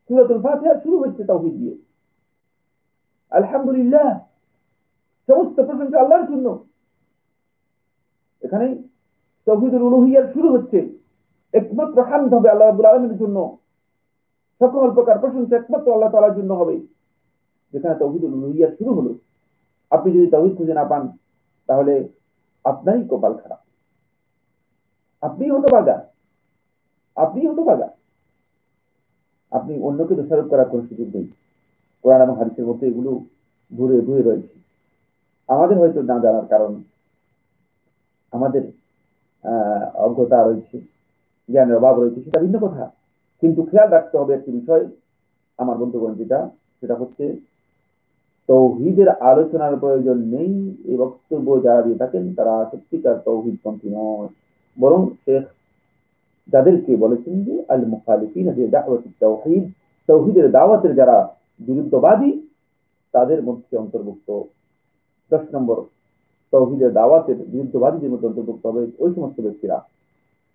সূরাতুল ফাতিহা শুরু হচ্ছে তাওহীদ দিয়ে, আলহামদুলিল্লাহ, সমস্ত প্রশংসা আল্লাহর জন্য। এখানে তাওহীদুল উলুহিয়্যার শুরু হচ্ছে, একমাত্র হামদ হবে আল্লাহ রাব্বুল আলামিনের জন্য, সকল প্রকার প্রশংসা একমাত্র আল্লাহ তাআলার জন্য হবে। যেখানে তাওহীদুল উলুহিয়্যার শুরু হলো, আপনি যদি তাওহীদ খুঁজে না পান, তাহলে আপনারই কপাল খারাপ, আপনি হতভাগা, আপনি হতভাগা। আপনি অন্যকে দোষারোপ করার কোনো সুযোগ নেই। কোরআন এবং হাদিসের মধ্যে এগুলো ঘুরে ঘুরে রয়েছে। আমাদের হয়তো না জানার কারণ, আমাদের অজ্ঞতা রয়েছে, জ্ঞানের অভাব রয়েছে, সেটা ভিন্ন কথা। কিন্তু খেয়াল রাখতে হবে একটি বিষয় আমার বন্ধুগণ, সেটা হচ্ছে তাওহীদের আলোচনার প্রয়োজন নেই এই বক্তব্য যারা দিয়ে থাকেন, তারা সত্যিকার তাওহীদপন্থী নয়, বরং শেখ যাদেরকে বলেছেন যে আল মুখালিফিন দাওয়াত তাওহীদ, তাওহীদের দাওয়াতের যারা বিরুদ্ধবাদী, তাদের মধ্যে অন্তর্ভুক্ত। 10 নম্বর, তাওহীদের দাওয়াতের বিরুদ্ধবাদীদের মধ্যে অন্তর্ভুক্ত হবে ওই সমস্ত ব্যক্তিরা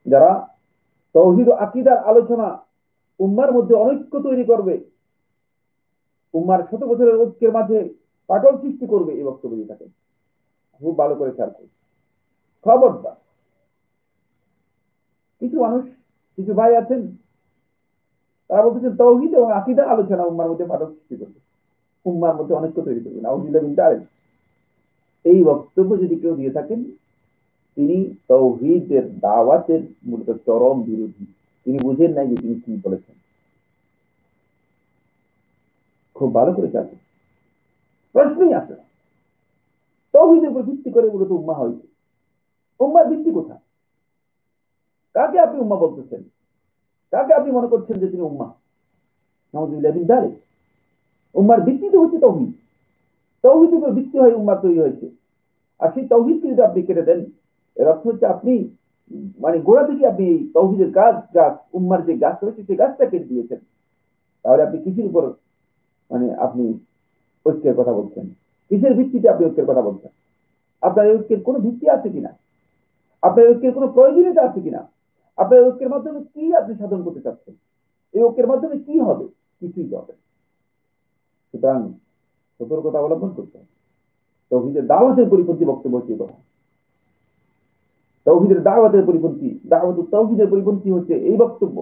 যারা তাওহীদ ও আকীদার আলোচনা উম্মার মধ্যে অনৈক্য তৈরি করবে, উম্মার শত বছরের ঐক্যের মাঝে পাটল সৃষ্টি করবে, এই বক্তব্য দিয়ে থাকেন। খুব ভালো করে খেয়াল করুন, খবরদার। কিছু মানুষ, কিছু ভাই আছেন, তারা বলতেছেন তাওহীদ এবং আকীদার আলোচনা উম্মার মধ্যে পাটল সৃষ্টি করবে, উম্মার মধ্যে অনৈক্য তৈরি করবে। নাউযুবিল্লাহি মিন যালিক। এই বক্তব্য যদি কেউ দিয়ে থাকেন, তিনি তাওহীদের দাওয়াতের মূলত চরম বিরোধী। তিনি বুঝেন নাই যে তিনি কি বলেছেন। খুব ভালো করে খেয়াল করুন, প্রশ্নই আসে না। তাওহীদের উপর ভিত্তি করে মূলত উম্মাহ হয়েছে। উম্মার ভিত্তি কোথায়? কাকে আপনি উম্মাহ বলতেছেন? কাকে আপনি মনে করছেন যে তিনি উম্মাহ? নাউযুবিল্লাহ মিন যালিক। উম্মার ভিত্তি তো হচ্ছে তাওহীদ। তাওহীদের উপর ভিত্তি হয়ে উম্মাহ তৈরি হয়েছে। আর সেই তাওহীদকে যদি আপনি কেটে দেন, এর অর্থ হচ্ছে আপনি মানে গোড়া থেকে আপনি এই তাওহীদের গাছ উম্মার যে গাছ রয়েছে সেই গাছটা কেটে দিয়েছেন। তাহলে আপনি কিসের উপর মানে আপনি ঐক্যের কথা বলছেন? কিসের ভিত্তিতে আপনি ঐক্যের কথা বলছেন? আপনার এই ঐক্যের কোনো ভিত্তি আছে কিনা? আপনার এই ঐক্যের কোনো প্রয়োজনীয়তা আছে কিনা? আপনার ঐক্যের মাধ্যমে কি আপনি সাধন করতে চাচ্ছেন? এই ঐক্যের মাধ্যমে কি হবে? কিছুই হবে। সুতরাং সতর্কতা অবলম্বন করতে হবে। তাওহীদের দাওয়াতের পরিপন্থী বক্তব্য হচ্ছে এই কথা। তাওহীদের দাওয়াতের পরিপন্থী, দাওয়াতুত তাওহীদের পরিপন্থী হচ্ছে এই বক্তব্য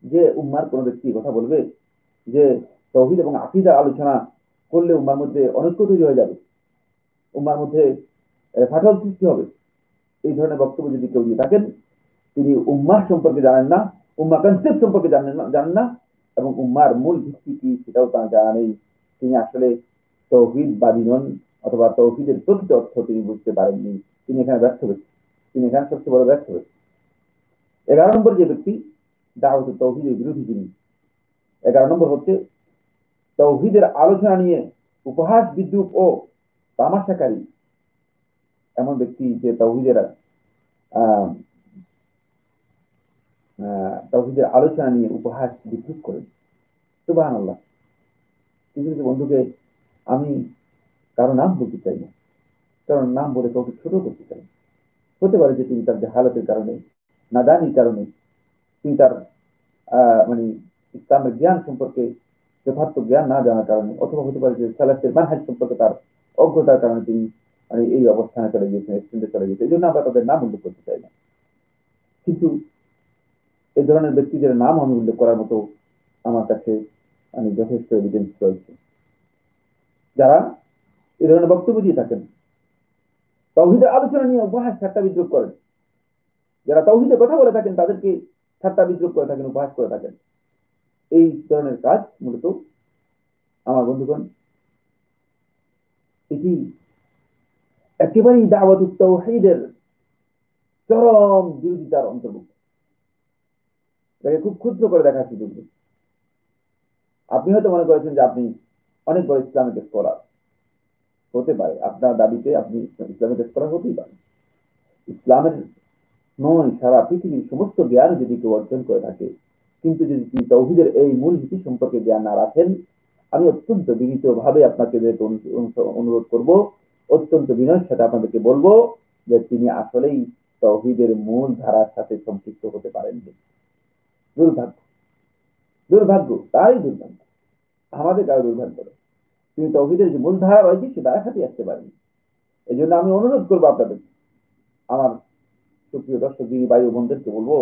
যে উম্মার কোন ব্যক্তি কথা বলবে যে তাওহীদ এবং আকীদার আলোচনা করলে উম্মার মধ্যে অনৈক্য তৈরি হয়ে যাবে, উম্মার মধ্যে ফাটল সৃষ্টি হবে। এই ধরনের বক্তব্য যদি কেউ দিয়ে থাকেন, তিনি উম্মাহ সম্পর্কে জানেন না, উম্মাহ কনসেপ্ট সম্পর্কে জানেন না এবং উম্মার মূল ভিত্তি কি সেটাও তার জানা নেই। তিনি আসলে তাওহীদবাদী নন, অথবা তাওহীদের প্রকৃত অর্থ তিনি বুঝতে পারেননি। তিনি এখানে ব্যর্থ ব্যক্তি। তিনি এখানে সবচেয়ে বড় ব্যর্থ ব্যক্তি। 11 নম্বর যে ব্যক্তি দাওয়াতুত তাওহীদের বিরোধী, তিনি 11 নম্বর হচ্ছে তাওহীদের আলোচনা নিয়ে উপহাস, বিদ্রূপ ও তামাশাকারী এমন ব্যক্তি যে তাওহীদের আলোচনা নিয়ে উপহাস, বিদ্রূপ করেন। সুবহানাল্লাহ। কিছু কিছু বন্ধুকে আমি কারো নাম বলতে চাই না, কারণ নাম বলে কাউকে ছোট করতে চাই। হতে পারে যে তিনি তার জাহালাতের কারণে, নাদানির কারণে, তিনি তার মানে ইসলামের জ্ঞান সম্পর্কে যথার্থ জ্ঞান না জানার কারণে, অথবা হতে পারে যে সালাফের মানহাজ সম্পর্কে তার অজ্ঞতার কারণে তিনি মানে এই অবস্থানে চলে গিয়েছেন, স্ট্যান্ডে চলে গিয়েছে। এই জন্য আমরা তাদের নাম উল্লেখ করতে চাই না। কিন্তু এই ধরনের ব্যক্তিদের নাম আমি উল্লেখ করার মতো আমার কাছে মানে যথেষ্ট এভিডেন্স রয়েছে, যারা এই ধরনের বক্তব্য দিয়ে থাকেন, তাওহীদের আলোচনা নিয়ে উপহাস, ঠাট্টা, বিদ্রূপ করেন। যারা তাওহীদের কথা বলে থাকেন তাদেরকে ঠাট্টা, বিদ্রূপ করে থাকেন, উপহাস করে থাকেন। এই ধরনের কাজ মূলত আমার বন্ধুগণ, এটি একেবারেই দাওয়াতুত তাওহীদের চরম বিরোধিতার অন্তর্ভুক্ত। এটাকে খুব ক্ষুদ্র করে দেখার সুযোগ নেই। আপনি হয়তো মনে করেছেন যে আপনি অনেক বড় ইসলামিক স্কলার, হতে পারে আপনার দাবিতে আপনি ইসলামিক স্কলার হতেই পারেন। ইসলামের নয়, সারা পৃথিবীর সমস্ত জ্ঞান যদি কেউ অর্জন করে থাকে, কিন্তু যদি তিনি তাওহীদের এই মূল নীতি সম্পর্কে জ্ঞান না রাখেন, আমি অত্যন্ত বিনীত ভাবে আপনাকে অনুরোধ করব, অত্যন্ত বিনয়ের সাথে আপনাদেরকে বলবো যে তিনি আসলেই তাওহীদের মূল ধারার সাথে সম্পৃক্ত হতে পারেননি। দুর্ভাগ্য, দুর্ভাগ্য, তাই দুর্ভাগ্য, আমাদের কারো দুর্ভাগ্য নয়। তিনি তাওহীদের যে মূল ধারা রয়েছে সে ধারার সাথে আসতে পারেনি। এই জন্য আমি অনুরোধ করবো আপনাদের, আমার সুপ্রিয় দর্শক দিনী ভাই ও বোনদেরকে বলবো,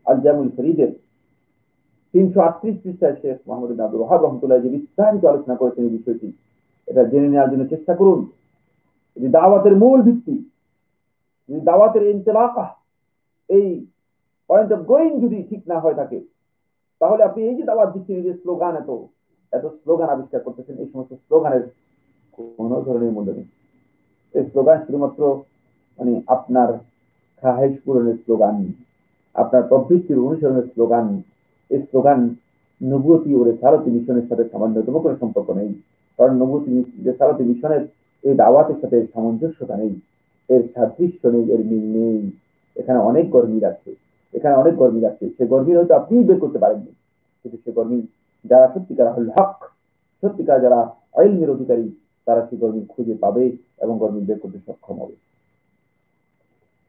আল জামুল ফরিদের 338 পৃষ্ঠায় শেখ মোহাম্মদ বিন আব্দুল ওয়াহাব রহমতুল্লাহ যে বিস্তারিত আলোচনা করেছেন এই বিষয়টি, এটা জেনে নেওয়ার জন্য চেষ্টা করুন। যদি দাওয়াতের মূল ভিত্তি, যদি দাওয়াতের ইনতিলাকা, এই পয়েন্ট অফ গোয়িং যদি ঠিক না হয়ে থাকে, তাহলে আপনি এই যে দাওয়াত দিচ্ছেন, এই যে স্লোগান, এত এত স্লোগান আবিষ্কার করতেছেন, এই সমস্ত স্লোগানের কোন ধরনের মূল্য নেই। এই স্লোগান শুধুমাত্র মানে আপনার খাহেশ পূরণের স্লোগান, আপনার প্রবৃত্তির অনুসরণের স্লোগান। এই স্লোগান নবুয়তি ও রিসালাতি মিশনের সাথে সামান্যতম কোনো সম্পর্ক নেই। কারণ নবুয়তি রিসালাতি মিশনের এই দাওয়াতের সাথে সামঞ্জস্যতা নেই, এর সাদৃশ্য নেই, এর মিল নেই। এখানে অনেক গরমিল আছে, এখানে অনেক গরমিল আছে। সে গরমিল হয়তো আপনি বের করতে পারেননি, কিন্তু সে গরমিল যারা সত্যিকার হক, সত্যিকার যারা ইলমের অধিকারী, তারা সে গরমিল খুঁজে পাবে এবং গরমিল বের করতে সক্ষম হবে।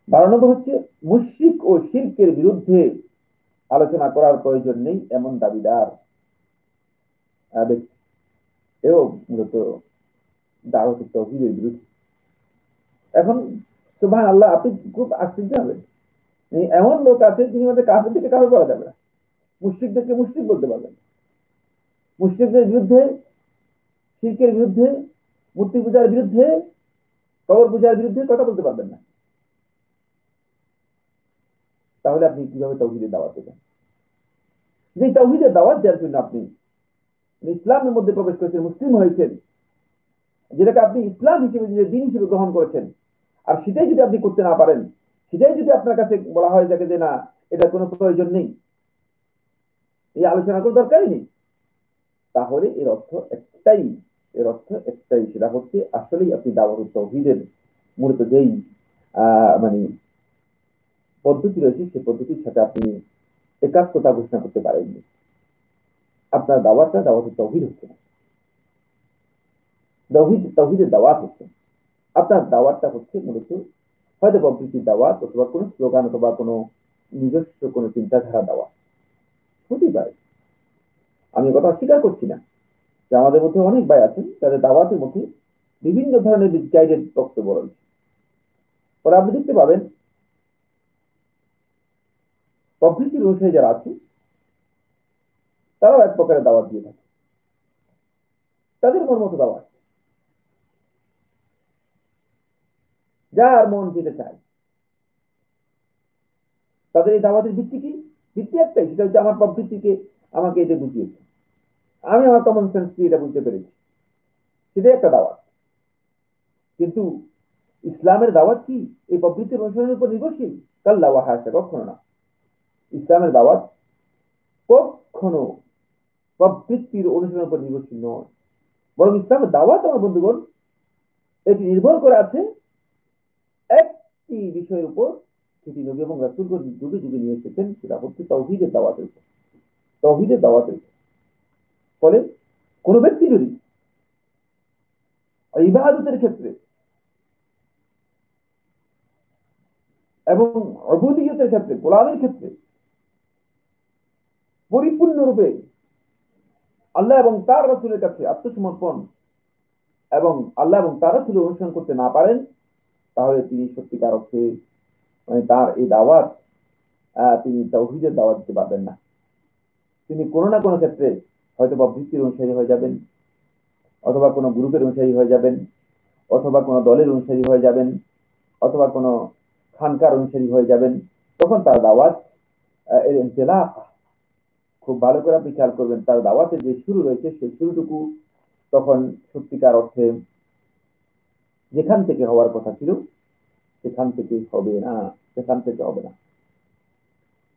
12 নম্বর হচ্ছে মুশরিক ও শিরকের বিরুদ্ধে আলোচনা করার প্রয়োজন নেই এমন দাবিদার ব্যক্তি, এও মূলত দাওয়াতুত তাওহীদের বিরুদ্ধে। এখন সুবহানাল্লাহ, আপনি খুব আশ্চর্য হবেন, এমন লোক আছে যিনি মধ্যে কাফের থেকে কাফের বলা যাবে না, মুশরিকদেরকে মুশরিক বলতে পারবেন, মুশরিকদের বিরুদ্ধে, শিরকের বিরুদ্ধে, মূর্তি পূজার বিরুদ্ধে, কবর পূজার বিরুদ্ধে কথা বলতে পারবেন না। তাহলে আপনি কিভাবে তাওহীদের দাওয়াত দেবেন? যে তাওহীদের দাওয়াত দেওয়ার জন্য আপনি ইসলামের মধ্যে প্রবেশ করেছেন, মুসলিম হয়েছেন, যেটাকে আপনি ইসলাম হিসেবে, যে দিন হিসেবে গ্রহণ করেছেন, আর সেটাই যদি আপনি করতে না পারেন, সেটাই যদি আপনার কাছে বলা হয় যাকে যে না, এটা কোনো প্রয়োজন নেই, এই আলোচনা কোনো দরকারই নেই, তাহলে এর অর্থ একটাই, সেটা হচ্ছে আসলেই আপনি দাওয়াতুত তাওহীদের মূলত যেই মানে পদ্ধতি রয়েছে, সেই পদ্ধতির সাথে আপনি একাত্মতা ঘোষণা করতে পারেননি। আপনার দাওয়াতটা দাওয়াতুত তাওহীদ হচ্ছে না, তাওহীদের দাওয়াত হচ্ছে না। আপনার দাওয়াতটা হচ্ছে মূলত হয়তো প্রবৃত্তির দাওয়াত, অথবা কোনো স্লোগান, অথবা কোনো নিজস্ব কোনো চিন্তাধারা দেওয়া হতেই পারে। আমি কথা অস্বীকার করছি না যে আমাদের মধ্যে অনেক ভাই আছেন তাদের দাওয়াতের মধ্যে বিভিন্ন ধরনের গাইডেড বক্তব্য রয়েছে। পরে আপনি দেখতে পাবেন প্রবৃত্তির অনুসারী যারা আছে তারাও এক প্রকারের দাওয়াত দিয়ে থাকে, তাদের মন মতো দাওয়াত, যার মন যেতে চায়। তাদের এই দাওয়াতের ভিত্তি কি? ভিত্তি একটাই, সেটা হচ্ছে আমার প্রবৃত্তিকে আমাকে এটা বুঝিয়েছে, আমি আমার কমন সেন্স দিয়ে এটা বুঝতে পেরেছি, সেটাই একটা দাওয়াত। কিন্তু ইসলামের দাওয়াত কি এই প্রবৃত্তির অনুসরণের উপর নির্ভরশীল? কাল্লা ওয়াহাসা, কখনো না। ইসলামের দাওয়াত কখনো প্রবৃত্তির অনুসরণের উপর নির্ভরশীল নয়, বরং ইসলামের দাওয়াত আমার বন্ধুগণ এটি নির্ভর করে আছে একটি বিষয়ের উপর, সেটি নবী এবং রাসূলগণ যুগে যুগে নিয়ে এসেছেন, সেটা হচ্ছে তাওহীদের দাওয়াতের উপর। তাওহীদের দাওয়াতের উপর। ফলে কোন ব্যক্তি যদি ইবাদতের ক্ষেত্রে এবং উবুদিয়তের ক্ষেত্রে, গোলামের ক্ষেত্রে পরিপূর্ণরূপে আল্লাহ এবং তার রাসূলের কাছে আত্মসমর্পণ এবং আল্লাহ এবং তার রাসূলের অনুসরণ করতে না পারেন, তাহলে তিনি সত্যিকার অর্থে মানে তার এই দাওয়াত, তিনি তাওহীদের দাওয়াত দিতে পারবেন না। তিনি কোনো না কোনো ক্ষেত্রে হয়তো বা বৃত্তির অনুসারী হয়ে যাবেন, অথবা কোনো গ্রুপের অনুসারী হয়ে যাবেন, অথবা কোনো দলের অনুসারী হয়ে যাবেন, অথবা কোনো খানকার অনুসারী হয়ে যাবেন। তখন তার দাওয়াত এর ইনতিলাক খুব ভালো করে আপনি খেয়াল করবেন, তার দাওয়াতের যে শুরু রয়েছে সেই শুরুটুকু তখন সত্যিকার অর্থে যেখান থেকে হওয়ার কথা ছিল সেখান থেকে হবে না, সেখান থেকে হবে না।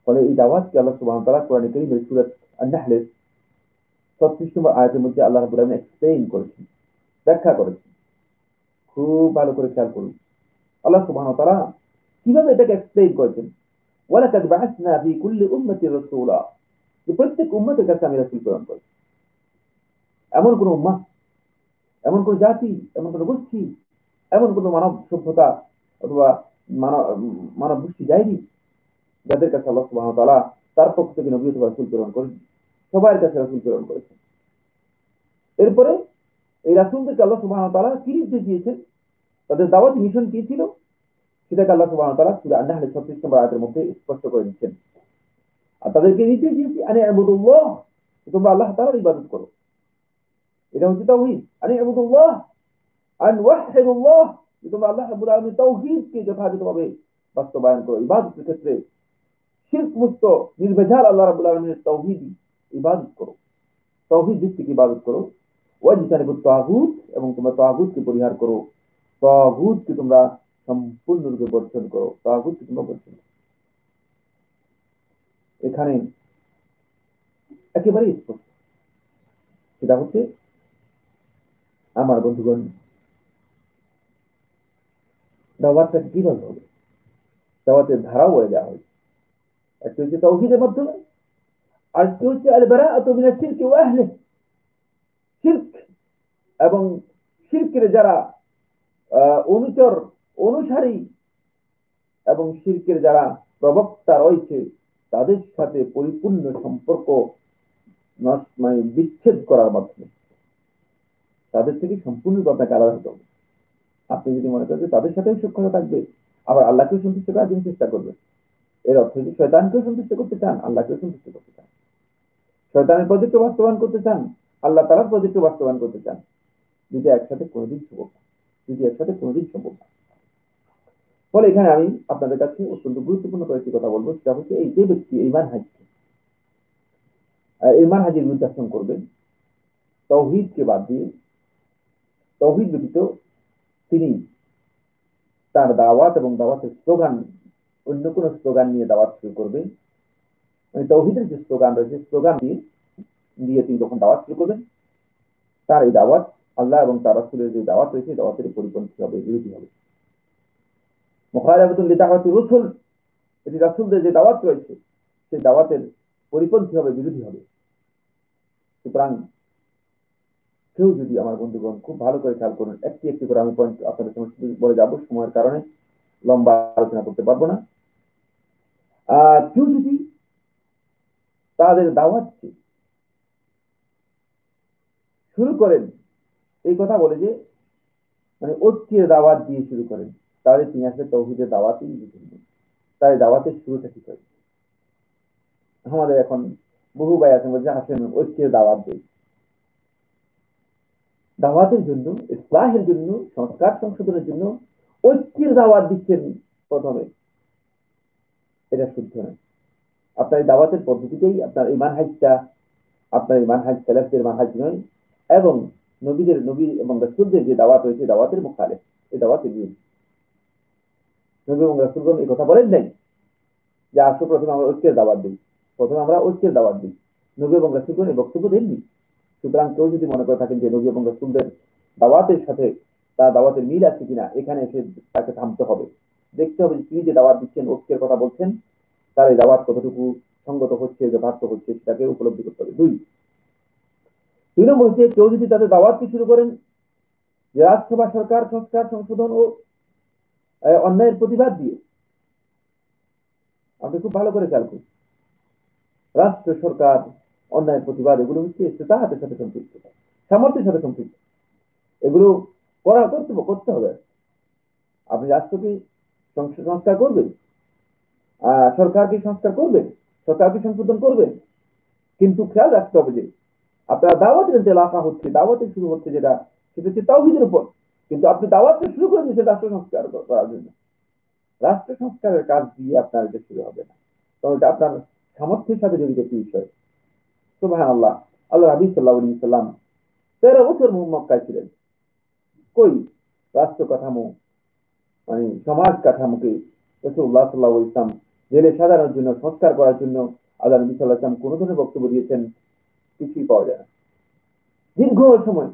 ফলে এই দাওয়াতকে আল্লাহ সুবহানাহু ওয়া তাআলা কোরআনে কারীমের সূরা আন-নাহলের ৩৬ নম্বর আয়াতের মধ্যে আল্লাহ রাব্বুল আলামিন এক্সপ্লেইন করেছেন, ব্যাখ্যা করেছেন। খুব ভালো করে খেয়াল করুন আল্লাহ সুবহানাহু ওয়া তাআলা কিভাবে এটাকে এক্সপ্লেইন করেছেন। ওয়ালাকাদ বাআসনা ফি কুল্লি উম্মাতির রাসূলা, যে প্রত্যেক উম্মতের কাছে আমি রাসূল প্রেরণ করেছি। এমন কোন উম্মাহ, এমন কোন জাতি, এমন কোন গোষ্ঠী, এমন কোন মানব সভ্যতা অথবা মানব মানব গোষ্ঠী যায়নি যাদের কাছে আল্লাহ সুবহানাহু ওয়া তাআলা তার পক্ষ থেকে নবী অথবা রাসূল প্রেরণ করেন। সবার কাছে রাসূল প্রেরণ করেছেন। এরপরে এই রাসূলদেরকে আল্লাহ সুবহানাহু ওয়া তাআলা কি নির্দেশ দিয়েছেন, তাদের দাওয়াত মিশন কি ছিল, সেটাকে আল্লাহ সুবহানাহু ওয়া তাআলা সূরা আন-নাহলের ৩৬ নম্বর আয়াতের মধ্যে স্পষ্ট করে দিচ্ছেন। আর তাদেরকে নির্দেশ দিয়েছি আনি আবুদুল্লাহ, তোমরা আল্লাহ তাআলার ইবাদত করো। এটা হচ্ছে তাওহীদ। আনি আবুদুল্লাহ আন ওয়াহিদুল্লাহ, তোমরা আল্লাহ রাব্বুল আলামিনের তাওহীদকে যথাযথভাবে বাস্তবায়ন করো। ইবাদতের ক্ষেত্রে শিরক মুক্ত নির্ভেজাল আল্লাহ রাব্বুল আলামিনের তাওহীদ ইবাদত করো, তাওহীদ ভিত্তিক ইবাদত করো। ওয়াজতানিবুত তাগুত, এবং তোমরা তাগুতকে পরিহার করো, তাগুতকে তোমরা সম্পূর্ণরূপে বর্জন করো, তাগুতকে তোমরা বর্জন করো। এখানে একেবারে স্পষ্ট, সেটা হচ্ছে আমার বন্ধুগণ দাওয়াতটা কিভাবে হবে, দাওয়াতের ধারাও বলে দেওয়া হয়েছে। একটা হচ্ছে তাওহীদের মাধ্যমে, আরেকটি হচ্ছে আল বারাআতু মিনাশ শিরকি ওয়া আহলিহি, শিরক এবং শিরকের যারা অনুচর, অনুসারী এবং শিরকের যারা প্রবক্তা রয়েছে তাদের সাথে পরিপূর্ণ সম্পর্ক মানে বিচ্ছেদ করার মাধ্যমে তাদের থেকে সম্পূর্ণরূপে আপনাকে আলাদা হতে হবে। আপনি যদি মনে করেন যে তাদের সাথেও সূক্ষ্মতা থাকবে, আবার আল্লাহকেও সন্তুষ্ট করার জন্য চেষ্টা করবেন, এর অর্থ যদি শয়তানকেও সন্তুষ্ট করতে চান, আল্লাহকেও সন্তুষ্ট করতে চান, শয়তানের প্রজেক্ট বাস্তবায়ন করতে চান, আল্লাহ তাআলার প্রজেক্ট বাস্তবায়ন করতে চান, যদি একসাথে কোনোদিন সম্ভব না, যদি একসাথে কোনোদিন সম্ভব না। ফলে এখানে আমি আপনাদের কাছে অত্যন্ত গুরুত্বপূর্ণ কয়েকটি কথা বলবো, সেটা হচ্ছে এই যে ব্যক্তি এই মানহাজের বিরুদ্ধে করবেন, তাওহীদকে বাদ দিয়ে তাওহীদ ব্যতীত তিনি তার দাওয়াত এবং দাওয়াতের স্লোগান অন্য কোন স্লোগান নিয়ে দাওয়াত শুরু করবেন, মানে তাওহীদের যে স্লোগান রয়েছে স্লোগান দিয়ে তিনি যখন দাওয়াত শুরু করবেন, তার এই দাওয়াত আল্লাহ এবং তার রাসূলের যে দাওয়াত রয়েছে দাওয়াতের পরিপন্থী হবে, বিরোধী হবে। মুখালাফাতুল লিদাওয়াতি রাসূল, এটি রাসূলদের যে দাওয়াত রয়েছে সেই দাওয়াতের পরিপন্থী হবে, বিরোধী হবে। সুতরাং কেউ যদি, আমার বন্ধুগণ খুব ভালো করে খেয়াল করুন, একটি একটি করে আমি পয়েন্ট আপনাদের সমস্ত বলে যাবো, সময়ের কারণে লম্বা আলোচনা করতে পারবো না। কেউ যদি তাদের দাওয়াতকে শুরু করেন এই কথা বলে যে মানে ঐক্যের দাওয়াত দিয়ে শুরু করেন, তাহলে তিনি আসলে তাওহীদের দাওয়াতই দিচ্ছেন। তাই দাওয়াতের শুরুটা কি করে? আমাদের এখন বহু ভাই আছেন বলছে আসেন ঐক্যের দাওয়াত দেই। দাওয়াতের জন্য, ইসলাহের জন্য, সংস্কার সংশোধনের জন্য ঐক্যের দাওয়াত দিচ্ছেন প্রথমে, এটা শুদ্ধ নয়। আপনার এই দাওয়াতের পদ্ধতিতেই আপনার এই মানহাজটা, আপনার এই মানহাজ সালাফদের মানহাজ নয়, এবং নবী এবং রাসূলদের যে দাওয়াত রয়েছে দাওয়াতের মুখালেফ, এই দাওয়াতের বিরুদ্ধে। নবী এবং রাসূলগণ এই কথা বলেন নাই যে আসো প্রথমে আমরা ঐক্যের দাওয়াত দিই, প্রথমে আমরা ঐক্যের দাওয়াত দিই। নবী এবং রাসূলগণ এই বক্তব্য দেননি। সুতরাং কেউ যদি মনে করে থাকেন যে নবী এবং রাসূলদের দাওয়াতের সাথে তার দাওয়াতের মিল আছে কিনা, এখানে এসে তাকে থামতে হবে, দেখতে হবে যে তিনি যে দাওয়াত দিচ্ছেন, ঐক্যের কথা বলছেন, তার এই দাওয়াত কতটুকু সঙ্গত হচ্ছে, যথার্থ হচ্ছে, সেটাকে উপলব্ধি করতে হবে। দুই নম্বর হচ্ছে, কেউ যদি তাদের দাওয়াতকে শুরু করেন যে রাষ্ট্র বা সরকার সংস্কার সংশোধন ও অন্যায়ের প্রতিবাদ দিয়ে। আপনি খুব ভালো করে খেয়াল করুন, রাষ্ট্র সরকার অন্যায়ের প্রতিবাদ এগুলো হচ্ছে ইস্তেতাহাতের সাথে সম্পৃক্ত, সামর্থ্যের সাথে সম্পৃক্ত। এগুলো করতে হবে। আপনি রাষ্ট্রকে সংস্কার করবেন, সরকারকে সংস্কার করবেন, সরকারকে সংশোধন করবেন, কিন্তু খেয়াল রাখতে হবে যে আপনার দাওয়াতের যে এলাকা হচ্ছে, দাওয়াতে শুরু হচ্ছে যেটা, সেটা হচ্ছে তাওহীদের উপর, কিন্তু আপনি দাওয়াতটা শুরু করে দিয়েছেন রাষ্ট্র সংস্কার করার জন্য। রাষ্ট্র সংস্কারের কাজ দিয়ে আপনার এটা শুরু হবে না, কারণ এটা আপনার সামর্থ্যের সাথে জড়িত একটি বিষয়। সুবহানাল্লাহ, আল্লাহ হাবিব সাল্লাল্লাহু আলাইহি সাল্লাম 13 বছর মক্কায় ছিলেন। কই রাষ্ট্র কাঠামো, মানে সমাজ কাঠামোকে রাসূলুল্লাহ সাল্লাল্লাহু আলাইহি ওয়াসাল্লাম জেলে সাজানোর জন্য, সংস্কার করার জন্য আল্লাহ নবী সাল্লাল্লাহু আলাইহি ওয়াসাল্লাম কোন ধরনের বক্তব্য দিয়েছেন? কিছুই পাওয়া যায় না। দীর্ঘ সময়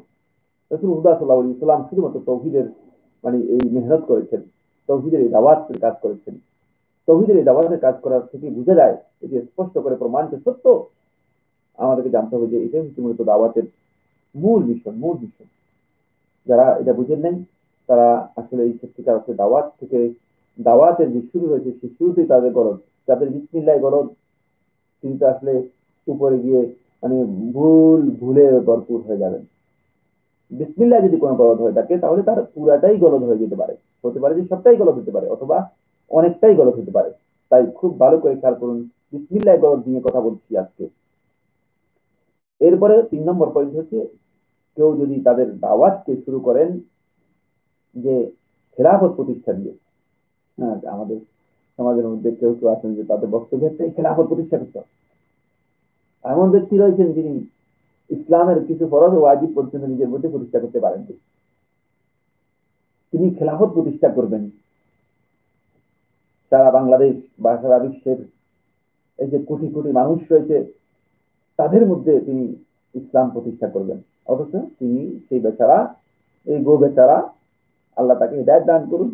রাসূলুল্লাহ সাল্লাল্লাহু আলাইহি ওয়াসাল্লাম শুধুমাত্র তাওহীদের মানে এই মেহনত করেছেন, তাওহীদের এই দাওয়াতের কাজ করেছেন। তাওহীদের এই দাওয়াতের কাজ করার থেকে বোঝা যায়, এটি স্পষ্ট করে প্রমাণিত সত্য। আমাদেরকে জানতে হবে যে এটাই হচ্ছে মূলত দাওয়াতের মূল মিশন। যারা এটা বুঝেন নাই তারা আসলে এই সত্যিকার অর্থে দাওয়াত থেকে, দাওয়াতের যে শুরু হয়েছে সেই শুরুতেই তাদের গরজ, যাদের বিসমিল্লাহ গরজ, তিনি তো আসলে উপরে গিয়ে মানে ভুলে ভরপুর হয়ে যাবেন। বিসমিল্লাহ যদি কোনো গলদ হয়ে থাকে তাহলে তার পুরাটাই গলদ হয়ে যেতে পারে, হতে পারে যে সবটাই গলদ হতে পারে, অথবা অনেকটাই গলদ হতে পারে। তাই খুব ভালো করে খেয়াল করুন, বিসমিল্লাহ গলদ নিয়ে কথা বলছি আজকে। এরপরে 3 নম্বর পয়েন্ট হচ্ছে, কেউ যদি তাদের দাওয়াতকে শুরু করেন যে খেলাফত প্রতিষ্ঠা দিয়ে। হ্যাঁ, আমাদের সমাজের মধ্যে কেউ কেউ আছেন যে তাদের বক্তব্য খেলাফত প্রতিষ্ঠা করতে হবে। এমন ব্যক্তি রয়েছেন যিনি ইসলামের কিছু ফরজ ও ওয়াজিব পর্যন্ত নিজের মধ্যে প্রতিষ্ঠা করতে পারেন, তিনি খেলাফত প্রতিষ্ঠা করবেন। সারা বাংলাদেশ বা সারা বিশ্বের এই যে কোটি কোটি মানুষ রয়েছে তাদের মধ্যে তিনি ইসলাম প্রতিষ্ঠা করবেন, অথচ তিনি সেই বেচারা, এই গো বেচারা, আল্লাহ তাকে হিদায়াত দান করুন,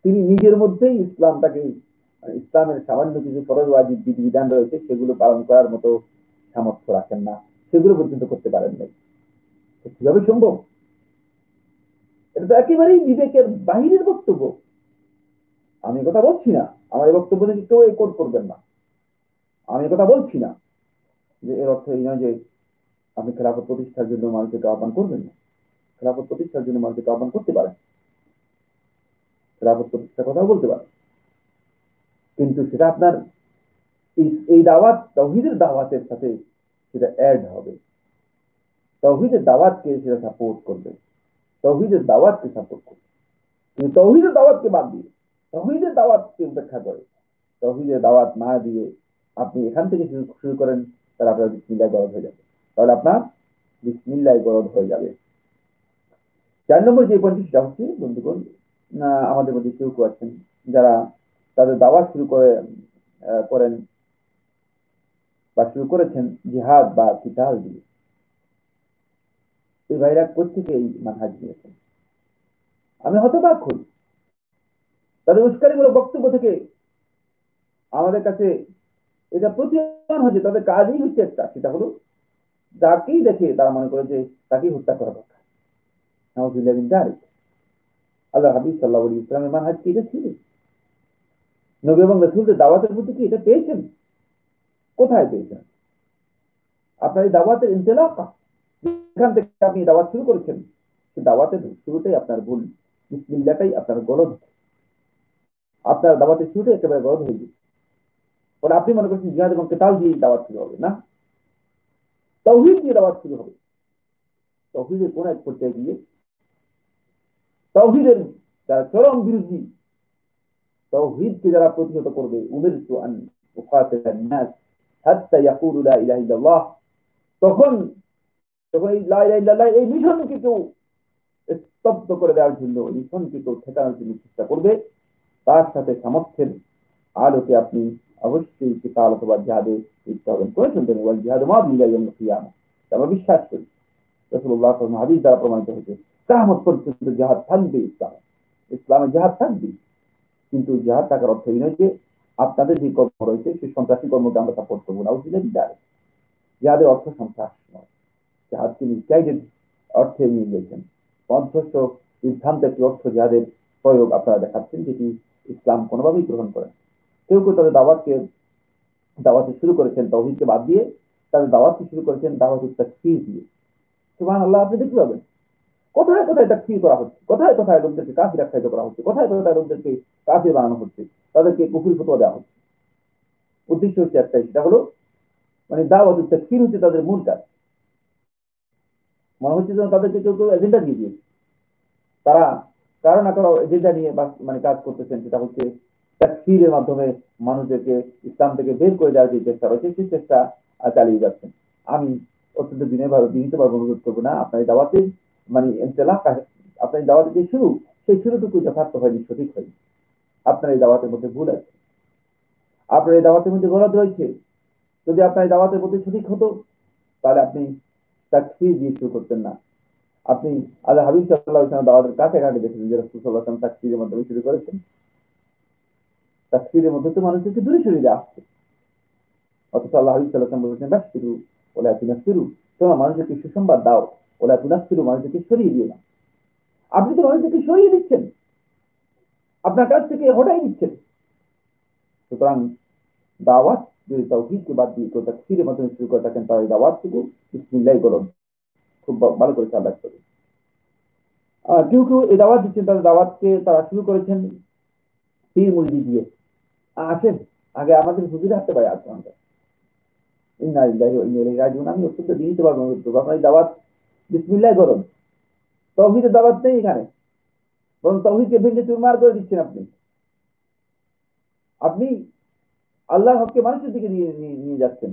তিনি নিজের মধ্যেই ইসলামটাকে, ইসলামের সামান্য কিছু ফরজ ওয়াজিব বিধিবিধান রয়েছে সেগুলো পালন করার মতো সামর্থ্য রাখেন না, সেগুলো পর্যন্ত করতে পারেন নাই। কিভাবে সম্ভব? এটা তো একেবারেই বিবেকের বাহিরের বক্তব্য। আমি কথা বলছি না, আমার এই বক্তব্য থেকে কেউ এই কোট করবেন না। আমি কথা বলছি না যে এর অর্থ এই নয় যে আপনি খেলাফত প্রতিষ্ঠার জন্য মানুষকে আহ্বান করবেন না। খেলাফত প্রতিষ্ঠার জন্য মানুষকে আহ্বান করতে পারেন, খেলাফত প্রতিষ্ঠার কথাও বলতে পারেন, কিন্তু সেটা আপনার এই দাওয়াত, তাওহীদের দাওয়াতের সাথে সেটা অ্যাড হবে। তাওহীদের দাওয়াতকে সেটা সাপোর্ট করবে, তাওহীদের দাওয়াতকে সাপোর্ট করবে। কিন্তু তাওহীদের দাওয়াতকে বাদ দিয়ে, তাওহীদের দাওয়াতকে উপেক্ষা করে, তাওহীদের দাওয়াত না দিয়ে আপনি এখান থেকে শুরু করেন, তাহলে আপনার বিসমিল্লাহ গলদ হয়ে যাবে, তাহলে আপনার বিসমিল্লাহ গলদ হয়ে যাবে। 4 নম্বর যে পয়েন্ট সেটা হচ্ছে বন্ধুগণ, আমাদের মধ্যে কেউ কেউ আছেন যারা তাদের দাওয়াত শুরু করেন বা শুরু করেছেন জিহাদ বা কিতাল দিয়ে। এই ভাইরা কোথেকে এই মানহাজ নিয়েছেন? আমি হতবাক হই তাদের উস্কানিমূলক বক্তব্য থেকে। আমাদের কাছে এটা প্রতীয়মান হচ্ছে তাদের কাজই হচ্ছে একটা, সেটা হলো যাকেই দেখে তারা মনে করে যে তাকেই হত্যা করা দরকার। নাউযুবিল্লাহি মিন যালিক। আল্লাহ হাবিব সাল্লাল্লাহু আলাইহি ওয়াসাল্লামের মানহাজ কি এটা ছিল? নবী এবং রাসূলদের দাওয়াতের মধ্যে কি এটা পেয়েছেন? কোথায় পেয়েছেন? আপনার এই দাওয়াতের ইনতিলাকা, যেখান থেকে আপনি দাওয়াত শুরু করেছেন, সেই দাওয়াতের শুরুতেই আপনার ভুল। বিসমিল্লাহটাই আপনার গলদ। আপনার দাওয়াতের শুরুটাই একেবারে গলদ হয়ে গেছে। ফলে আপনি মনে করছেন জিহাদ এবং কেতাল দিয়ে দাওয়াত শুরু হবে না, তাওহীদ দিয়ে দাওয়াত শুরু হবে। তাওহীদের কোন এক পর্যায়ে গিয়ে তাওহীদের যারা চরম বিরোধী, তাওহীদকে যারা প্রতিহত করবে, উমিরতু আন উকাতিলান নাস হাত্তা ইয়াকুলু লা ইলাহা ইল্লাল্লাহ, তখন তখন এই লা ইলাহা ইল্লাল্লাহ এই মিশনকে কেউ স্তব্ধ করে দেওয়ার জন্য, মিশনকে কেউ ঠেকানোর জন্য চেষ্টা করবে, তার সাথে সামর্থ্যের আলোকে আপনি অবশ্যই কিতাল অথবা জিহাদে লিপ্ত হবেন। কোন সন্দেহ নেই, ওয়াল জিহাদু মাযি ইলা ইয়াউমিল কিয়ামা। আমরা বিশ্বাস করি রাসূলুল্লাহ সাল্লাল্লাহু আলাইহি ওয়াসাল্লাম হাদিস দ্বারা প্রমাণিত হয়েছে কিয়ামত পর্যন্ত জিহাদ থাকবে। ইসলামে জিহাদ থাকবে, কিন্তু জিহাদ থাকার অর্থ এই নয় যে আপনাদের যে কর্ম রয়েছে সেই সন্ত্রাসী কর্মকে আমরা সাপোর্ট করবো না। জিহাদের অর্থ সন্ত্রাস নয়। জিহাদকে মিসগাইডেড অর্থে নিয়ে গিয়েছেন, অধ্যস্ত সিদ্ধান্ত একটি অর্থ জিহাদের প্রয়োগ আপনারা দেখাচ্ছেন, যেটি ইসলাম কোনোভাবেই গ্রহণ করেন। কেউ কেউ তাদের দাওয়াতে শুরু করেছেন তাওহীদকে বাদ দিয়ে, তাদের দাওয়াতকে শুরু করেছেন দাওয়াতুত তাকফীর দিয়ে। সুবহানাল্লাহ। আপনি দেখতে পাবেন কোথায় কোথায় তাকফীর করা হচ্ছে, কোথায় কোথায় লোকদেরকে কাফির আখ্যায়িত করা হচ্ছে, কোথায় কোথায় লোকদেরকে কাফির বানানো হচ্ছে, তাদেরকে কুফরি ফতোয়া দেওয়া হচ্ছে। উদ্দেশ্য হচ্ছে একটাই, সেটা হলো মানে দাওয়াতুত তাকফীর হচ্ছে তাদের মূল কাজ। মনে হচ্ছে যেন তাদেরকে কেউ কেউ এজেন্ডা দিয়ে দিয়েছে, তারা কারো না কারো এজেন্ডা নিয়ে মানে কাজ করতেছেন। সেটা হচ্ছে তাকফীরের মাধ্যমে মানুষদেরকে ইসলাম থেকে বের করে দেওয়ার যে চেষ্টা রয়েছে, সেই চেষ্টা চালিয়ে যাচ্ছেন। আমি অত্যন্ত বিনীতভাবে অনুরোধ করবো না, আপনার দাওয়াতের মানে ইনতিলাকা, আপনার দাওয়াতের যে শুরু, সেই শুরুটুকু যথার্থ হয়নি, সঠিক হয়নি। আপনার এই দাওয়াতের মধ্যে ভুল আছে, আপনার এই দাওয়াতের মধ্যে গলদ রয়েছে। যদি আপনার এই দাওয়াতের মধ্যে সঠিক হতো, তাহলে আপনি তাকফীর দিয়ে শুরু করতেন না। আপনি আল্লাহ হাবিব সাল্লাল্লাহু আলাইহি ওয়াসাল্লাম দাওয়াতের কাছাকাছি দেখেছেন যে রাসূল সাল্লাল্লাহু আলাইহি ওয়াসাল্লাম তাকফীরের মাধ্যমে শুরু করেছেন। তাকফীরের মধ্যে তো মানুষদেরকে দূরে সরিয়ে দেওয়া হচ্ছে, অথচ আল্লাহ হাবিব সাল্লাল্লাহু আলাইহি ওয়াসাল্লাম বলেছেন বাশশিরু ওয়ালা তুনাফিরু, তোমরা মানুষদেরকে সুসংবাদ দাও, ওয়ালা তুনাফিরু, মানুষদেরকে সরিয়ে দিও না। আপনি তো মানুষদেরকে সরিয়ে দিচ্ছেন, আপনার কাছ থেকে হটাই দিচ্ছেন। সুতরাং দাওয়াত যদি তাওহীদকে বাদ দিয়ে কেউ তাকফীরের মাধ্যমে শুরু করে থাকেন, তাহলে দাওয়াতটুকু বিসমিল্লাহ বলুন, খুব ভালো করে খেয়াল রাখতে হবে। কেউ কেউ এই দাওয়াত দিচ্ছেন, তাদের দাওয়াতকে তারা শুরু করেছেন পীর মুরিদি দিয়ে। আসেন আগে আমাদের হুজুরে হাতে পাই আসুন আমরা, ইন্না লিল্লাহি ওয়া ইন্না ইলাইহি রাজিউন। আমি অত্যন্ত বিনীতভাবে অনুরোধ করবো, আপনার এই দাওয়াত বিসমিল্লাহ করুন। তাওহীদের দাওয়াত নেই এখানে, বরং তাওহীদকে ভেঙে চুরমার করে দিচ্ছেন আপনি। আপনি আল্লাহর হককে মানুষের দিকে নিয়ে যাচ্ছেন।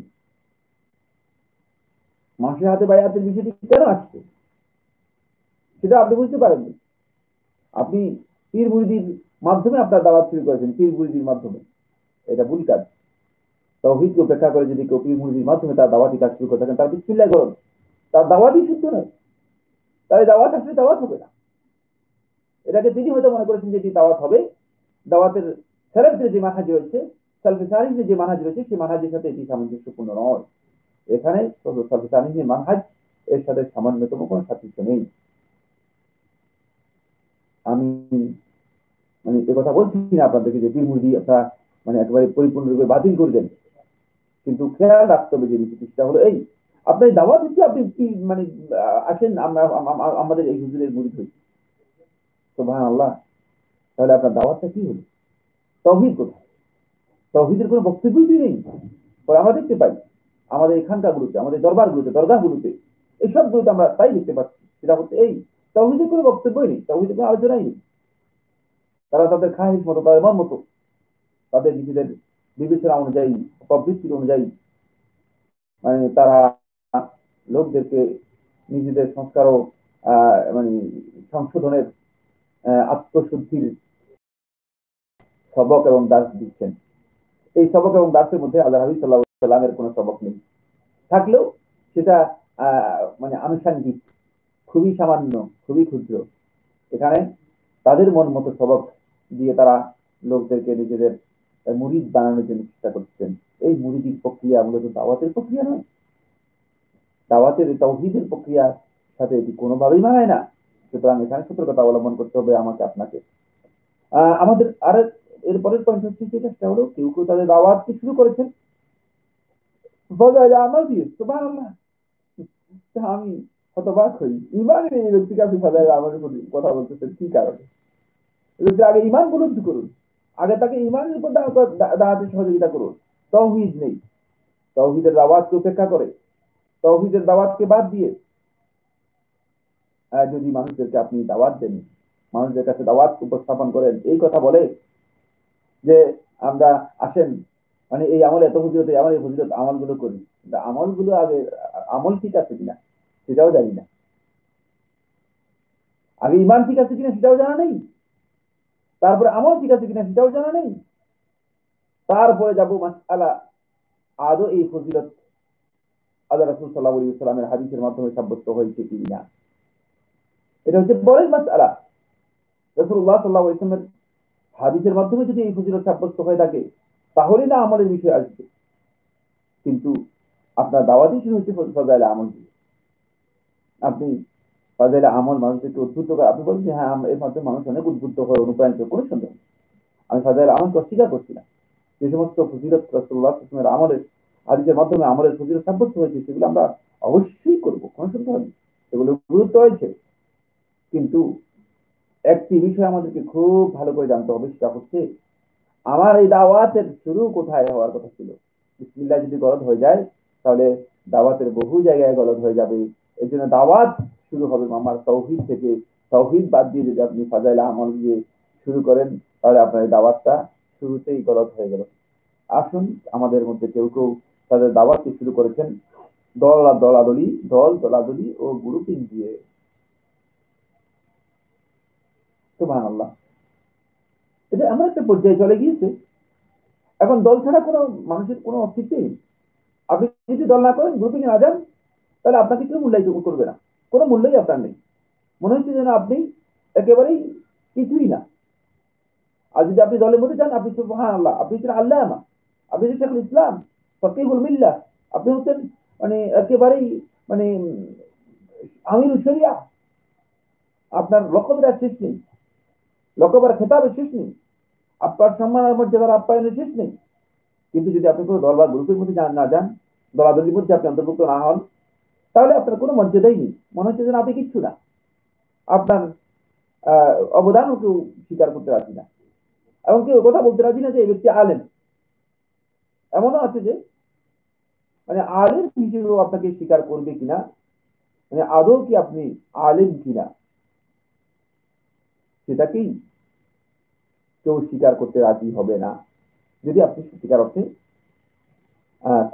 মানুষের হাতে বায়াতের বিষয়টি কেন আসছে সেটা আপনি বুঝতে পারেননি। আপনি পীর মুরিদির মাধ্যমে আপনার দাওয়াত শুরু করেছেন, পীর মুরিদির মাধ্যমে। এটা ভুল কাজ। তাওহীদকে উপেক্ষা করে যদি কেউ পীর মুরিদির মাধ্যমে তার দাওয়াতি কাজ শুরু করে থাকেন, তার বিসমিল্লাহ করুন, তার দাওয়াতই শুদ্ধ নয়, তার দাওয়াত আসলে দাওয়াত হবে না। এটাকে তিনি হয়তো মনে করেছেন যে এটি দাওয়াত হবে। দাওয়াতের সেলেফদের যে মানহাজ রয়েছে, সালফে সালিহিনের যে মানহাজ রয়েছে, সেই মানহাজের সাথে এটি সামঞ্জস্যপূর্ণ নয়। এখানে সালফে সালিহিনের মানহাজ এর সাথে সামান্যতম কোনো সাদৃশ্য নেই। আমি মানে এ কথা বলছি না আপনাদেরকে যে পীর মুরিদি আপনারা মানে একেবারে পরিপূর্ণরূপে বাতিল করবেন, কিন্তু খেয়াল রাখতে হবে যে বিষয়টা হলো এই, আপনার দাওয়াত হচ্ছে আপনি মানে আসেন আমরা আমাদের এই হুজুরের মুরিদ হই। সুবহানাল্লাহ। তাহলে আপনার দাওয়াতটা কি হলো? তাওহীদ কোথায়? তাওহীদের কোনো বক্তব্যই নেই। আমরা দেখতে পাই আমাদের এখানকার গুলোতে, আমাদের দরবারগুলোতে, দরগাহগুলোতে, এসবগুলোতে আমরা তাই দেখতে পাচ্ছি। সেটা হচ্ছে এই, তাওহীদের কোনো বক্তব্যই নেই, তাওহীদের কোনো আলোচনাই নেই। তারা তাদের খাহিস মতো, তাদের মন মতো, তাদের নিজেদের বিবেচনা অনুযায়ী, প্রবৃত্তির অনুযায়ী মানে তারা লোকদেরকে নিজেদের সংস্কার ও মানে সংশোধনের আত্মশুদ্ধির সবক এবং দাস দিচ্ছেন। এই সবক এবং দাসের মধ্যে আল্লাহ নবী সাল্লাল্লাহু আলাইহি ওয়াসাল্লামের কোনো সবক নেই, থাকলেও সেটা মানে আনুষাঙ্গিক, খুবই সামান্য, খুবই ক্ষুদ্র। এখানে তাদের মন মতো সবক দিয়ে তারা লোকদেরকে নিজেদের মুরিদ বানানোর জন্য চেষ্টা করছেন। এই মুরিদির প্রক্রিয়া মূলত দাওয়াতের প্রক্রিয়া নয়, দাওয়াতের তাওহীদের প্রক্রিয়ার সাথে এটি কোনোভাবেই মানায় না। সুতরাং এখানে সতর্কতা অবলম্বন করতে হবে আমাকে আপনাকে। আমাদের আর এর পরের পয়েন্ট হচ্ছে যেটা, সেটা হলো কেউ কেউ তাদের দাওয়াতকে শুরু করেছেন ফজাইলে আমল দিয়ে। সুবহানাল্লাহ, আমি হতবাক হই, ইমানের এই ব্যক্তিকে আপনি ফজাইলে আমলের কথা বলতেছেন কি কারণে? আগে ইমান উপলব্ধি করুন, আগে তাকে ইমানের উপর দাঁড়াতে সহযোগিতা করুন। তাওহীদ নেই, তাওহীদের দাওয়াতকে উপেক্ষা করে, তাওহীদের দাওয়াতকে বাদ দিয়ে যদি মানুষদেরকে আপনি দাওয়াত দেন, মানুষদের কাছে দাওয়াত উপস্থাপন করেন, এই কথা বলে যে আমরা আসেন, মানে এই আমল এত ফজিলত, এই আমল এই ফজিলত, আমলগুলো করি। আমলগুলো আগে আমল ঠিক আছে কিনা সেটাও জানি না, আগে ইমান ঠিক আছে কিনা সেটাও জানা নেই, তারপরে আমল ঠিক আছে কিনা সেটাও জানা নেই, তারপরে যাবো মাসআলা আদৌ এই ফজিলত আল্লাহ রাসূল সাল্লাল্লাহু আলাইহি ওয়াসাল্লামের হাদিসের মাধ্যমে সাব্যস্ত হয়েছে কিনা। এটা হচ্ছে বড়ই মাসআলা। রাসূলুল্লাহ সাল্লাল্লাহু আলাইহি ওয়াসাল্লামের হাদিসের মাধ্যমে যদি এই ফজিলত সাব্যস্ত হয়ে থাকে তাহলে না আমলের বিষয় আসবে। কিন্তু আপনার দাওয়াতই শুরু হচ্ছে ফজাইলে আমল দিয়ে। আপনি ফজাইলে আমল মানুষদেরকে উদ্বুদ্ধ করে, আপনি বলছেন হ্যাঁ এর মাধ্যমে মানুষ অনেক উদ্বুদ্ধ হয়ে অনুপ্রাণিত, কোনো সন্দেহ নেই, আমি ফজাইলে আমলকে অস্বীকার করছি না। যে সমস্ত ফজিলত রাসূলুল্লাহ সাল্লাল্লাহু আলাইহি ওয়াসাল্লামের আমলের হাদিসের মাধ্যমে আমলের ফজিলত সাব্যস্ত হয়েছে সেগুলো আমরা অবশ্যই করব, কোনো সন্দেহ নেই, সেগুলো গুরুত্ব রয়েছে। কিন্তু একটি বিষয় আমাদেরকে খুব ভালো করে জানতে হবে, সেটা হচ্ছে আমার এই দাওয়াতের শুরু কোথায় হওয়ার কথা ছিল। বিসমিল্লাহ যদি গলদ হয়ে যায় তাহলে দাওয়াতের বহু জায়গায় গলদ হয়ে যাবে। এই জন্য দাওয়াত শুরু হবে আমার তাওহীদ থেকে। তাওহীদ বাদ দিয়ে যদি আপনি ফাজাইল আমল দিয়ে শুরু করেন তাহলে আপনার দাওয়াতটা শুরুতেই গলদ হয়ে গেল। আসুন, আমাদের মধ্যে কেউ কেউ তাদের দাওয়াতকে শুরু করেছেন দল দলাদলি ও গ্রুপিং দিয়ে। সুবহানাল্লাহ, এটা এমন একটা পর্যায়ে চলে গিয়েছে এখন দল ছাড়া কোনো মানুষের কোনো অস্তিত্বই নেই। আপনি যদি দল না করেন, গ্রুপিং এ না যান, তাহলে আপনাকে কেউ মূল্যায়িত করবে না, কোনো মূল্যই আপনার নেই। মনে হচ্ছে যেন আপনি একেবারেই কিছুই না। আর যদি আপনি দলের মধ্যে যান, আপনি সুবহানাল্লাহ, আপনি হচ্ছেন আল্লামা, আপনি হচ্ছেন শেখুল ইসলাম, ফকিহুল মিল্লাহ, আপনি হচ্ছেন মানে একেবারেই মানে আমিরুল শরিয়া। আপনার লকবের শেষ নেই, লকবের খেতাবের শেষ নেই, আপনার সম্মানের মর্যাদার আপ্যায়নের শেষ নেই। কিন্তু যদি আপনি কোনো দল বা গ্রুপের মধ্যে না যান, দলাদলির মধ্যে আপনি অন্তর্ভুক্ত না হন, তাহলে আপনার কোনো মর্যাদাই নেই, মনে হচ্ছে যেন আপনি কিচ্ছু না, আপনার অবদানও কেউ স্বীকার করতে রাজি না, এবং কেউ কথা বলতে রাজি না যে এই ব্যক্তি আলেম। এমনও আছে যে মানে আলেম হিসেবেও আপনাকে স্বীকার করবে কিনা, মানে আদৌ কি আপনি আলেম কিনা সেটাকেই কেউ স্বীকার করতে রাজি হবে না, যদি আপনি সত্যিকার অর্থে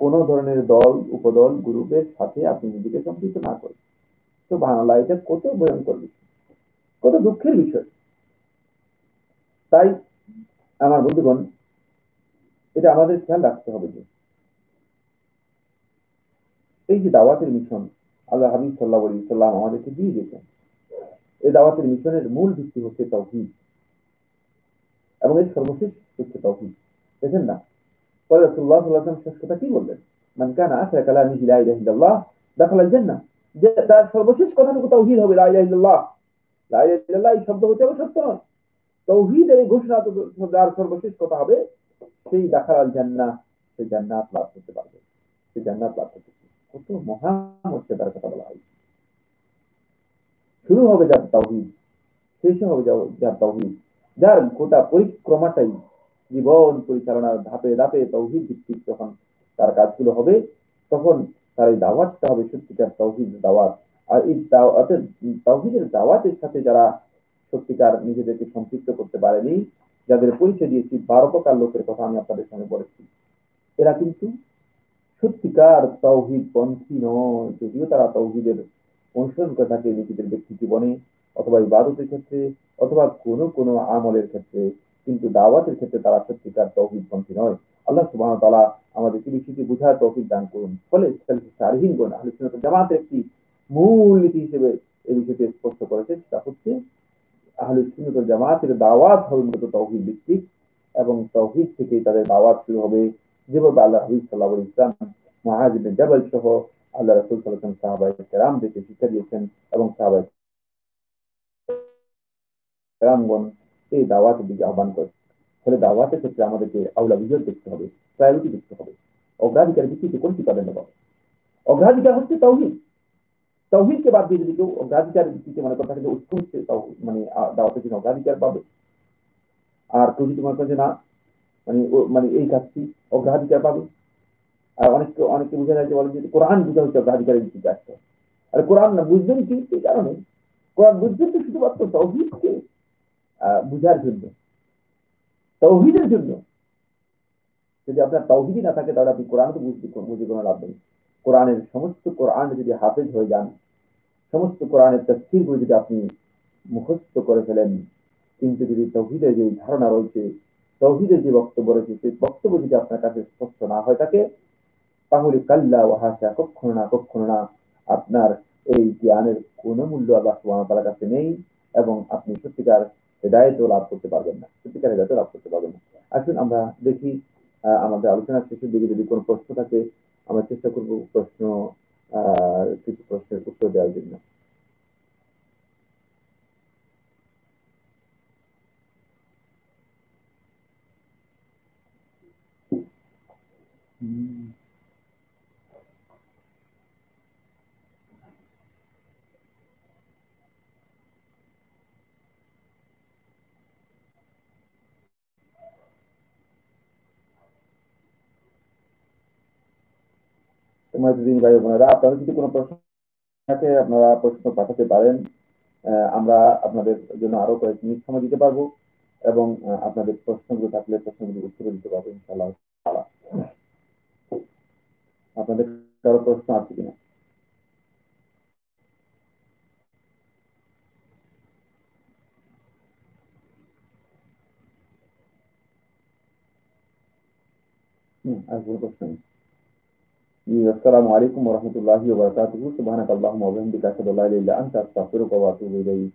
কোন ধরনের দল উপদল গ্রুপের সাথে আপনি নিজেকে সম্পৃক্ত না করেন। তো বাংলা, এটা কত ভয়ঙ্কর বিষয়, কত দুঃখের বিষয়। তাই আমার বন্ধুগণ, এটা আমাদের খেয়াল রাখতে হবে যে এই যে দাওয়াতের মিশন আল্লাহ হাবিব সাল্লাল্লাহু আলাইহি সাল্লাম আমাদেরকে দিয়ে দিয়েছেন, এই দাওয়াতের মিশনের মূল ভিত্তি হচ্ছে তাওহীদ, এবং এর সর্বশেষ হচ্ছে তাওহীদ। দেখেন না, পরে রাসূলুল্লাহ সাল্লাল্লাহু আলাইহি ওয়াসাল্লাম শেষ কথা কি বললেন? মান কানা আখিরা কালামিহি লা ইলাহা ইল্লাল্লাহ দাখালাল জান্নাহ। যে তার সর্বশেষ কথাটুকু তাওহীদ হবে, লা ইলাহা ইল্লাল্লাহ। লা ইলাহা ইল্লাল্লাহ এই শব্দ হচ্ছে সত্য নয়, তাওহীদের এই ঘোষণা যার সর্বশেষ কথা হবে সেই দাখালাল জান্নাহ, সে জান্নাত লাভ করতে পারবে, সে জান্নাত লাভ করতে পারবে। কত মহান মর্যাদার কথা বলা হয়। শুরু হবে যার তাওহীদ, শেষ হবে যার তাওহীদ, যার গোটা পরিক্রমাটাই জীবন পরিচালনার ধাপে ধাপে তাওহীদ ভিত্তিক যখন তার কাজগুলো হবে, তখন তার এই দাওয়াতটা হবে সত্যিকার তাওহীদ দাওয়াত। আর এই তাওহীদের দাওয়াতের সাথে যারা সত্যিকার নিজেদেরকে সম্পৃক্ত করতে পারেনি, যাদের পরিচয় দিয়েছি 12 প্রকার লোকের কথা আমি আপনাদের সামনে বলেছি, এরা কিন্তু সত্যিকার তাওহীদ পন্থী নয়। যদিও তারা তাওহীদের অনুসরণ করে থাকে নিজেদের ব্যক্তি জীবনে, অথবা ইবাদতের ক্ষেত্রে, অথবা কোনো কোনো আমলের ক্ষেত্রে, কিন্তু দাওয়াতের ক্ষেত্রে তারা সত্যিকার তৌহিদপন্থী নয়। আল্লাহ সুবহানাহু ওয়া তাআলা আমাদেরকে বিষয়টি বুঝার তৌফিক দান করুন। ফলে সালিহিনগণ আহলে সুন্নাত ওয়াল জামাতের একটি মূল নীতি হিসেবে এই বিষয়টি স্পষ্ট করেছে, তা হচ্ছে আহলে সুন্নাত ওয়াল জামাতের দাওয়াত হবে মূলত তৌহিদ ভিত্তিক, এবং তৌহিদ থেকেই তাদের দাওয়াত শুরু হবে। যেভাবে আল্লাহ হাবিব সাল্লাল্লাহু আলাইহি ওয়াসাল্লাম মুআয ইবনে জাবাল সহ আল্লাহ রাসূল সাল্লাল্লাহু আলাইহি ওয়াসাল্লাম সাহাবায়ে কেরামদেরকে শিক্ষা দিয়েছেন, এবং সাহাবায়ে কেরামগণ এই দাওয়াতের দিকে আহ্বান করে। ফলে দাওয়াতের ক্ষেত্রে আমাদেরকে আউলাবিয়ত দেখতে হবে, প্রায়োরিটি দেখতে হবে। অগ্রাধিকার ভিত্তিতে কোনটি পাবেন না? অগ্রাধিকার হচ্ছে তৌহিদ। তৌহিদকে বাদ দিয়ে যদি কেউ অগ্রাধিকার ভিত্তিতে মনে করে থাকে যে উৎস হচ্ছে মানে দাওয়াতের জন্য অগ্রাধিকার পাবে, আর কেউ যদি মনে করে যে না মানে মানে এই কাজটি অগ্রাধিকার পাবে, আর অনেকে বুঝে যায় যে বলে যে কোরআন বুঝা হচ্ছে অগ্রাধিকারের ভিত্তিতে আসছে। আর কোরআন না বুঝবেন কি এই কারণে, কোরআন বুঝবেন তো শুধুমাত্র তৌহিদকে বুঝার জন্য, তৌহিদের জন্য। যদি আপনার তৌহিদই না থাকে তাহলে আপনি কোরআন তো বুঝে কোনো লাভ নেই। কোরআনের সমস্ত কোরআন যদি হাফেজ হয়ে যান, সমস্ত কোরআনের তাফসীর বই যদি আপনি মুখস্থ করে ফেলেন, কিন্তু যদি তৌহিদের যে ধারণা রয়েছে, তৌহিদের যে বক্তব্য রয়েছে, সেই বক্তব্য যদি আপনার কাছে স্পষ্ট না হয়ে থাকে, তাহলে কাল্লা ওয়াহাসা, কখনো না কখনো না আপনার এই জ্ঞানের কোনো মূল্য আল্লাহ সুবহানাহু ওয়া তাআলার কাছে নেই, এবং আপনি সত্যিকার হেদায়েতও লাভ করতে পারবেন না, সত্যিকার হেদায়েতও লাভ করতে পারবেন না। আসুন আমরা দেখি আমাদের আলোচনার শেষের দিকে যদি কোনো প্রশ্ন থাকে, আমরা চেষ্টা করব কিছু প্রশ্নের উত্তর দেওয়ার জন্য। তোমার যদি ভাই বোনেরা আপনাদের যদি কোনো প্রশ্ন থাকে আপনারা প্রশ্ন পাঠাতে পারেন। আমরা আপনাদের জন্য আরো কয়েক মিনিট সময় দিতে পারবো, এবং আপনাদের প্রশ্নগুলো থাকলে প্রশ্নগুলো উত্তর দিতে পারবো ইনশাআল্লাহ তাআলা। আপনাদের কারো প্রশ্ন আছে কিনা? আর কোনো প্রশ্ন নেই? জি, আসসালামু আলাইকুম ওয়া রাহমাতুল্লাহি ওয়া বারাকাতুহু। সুবহানাকাল্লাহুম্মা ওয়া বিহামদিকা আশহাদু আল্লা ইলাহা ইল্লা আনতা আস্তাগফিরুকা ওয়া আতুবু ইলাইক।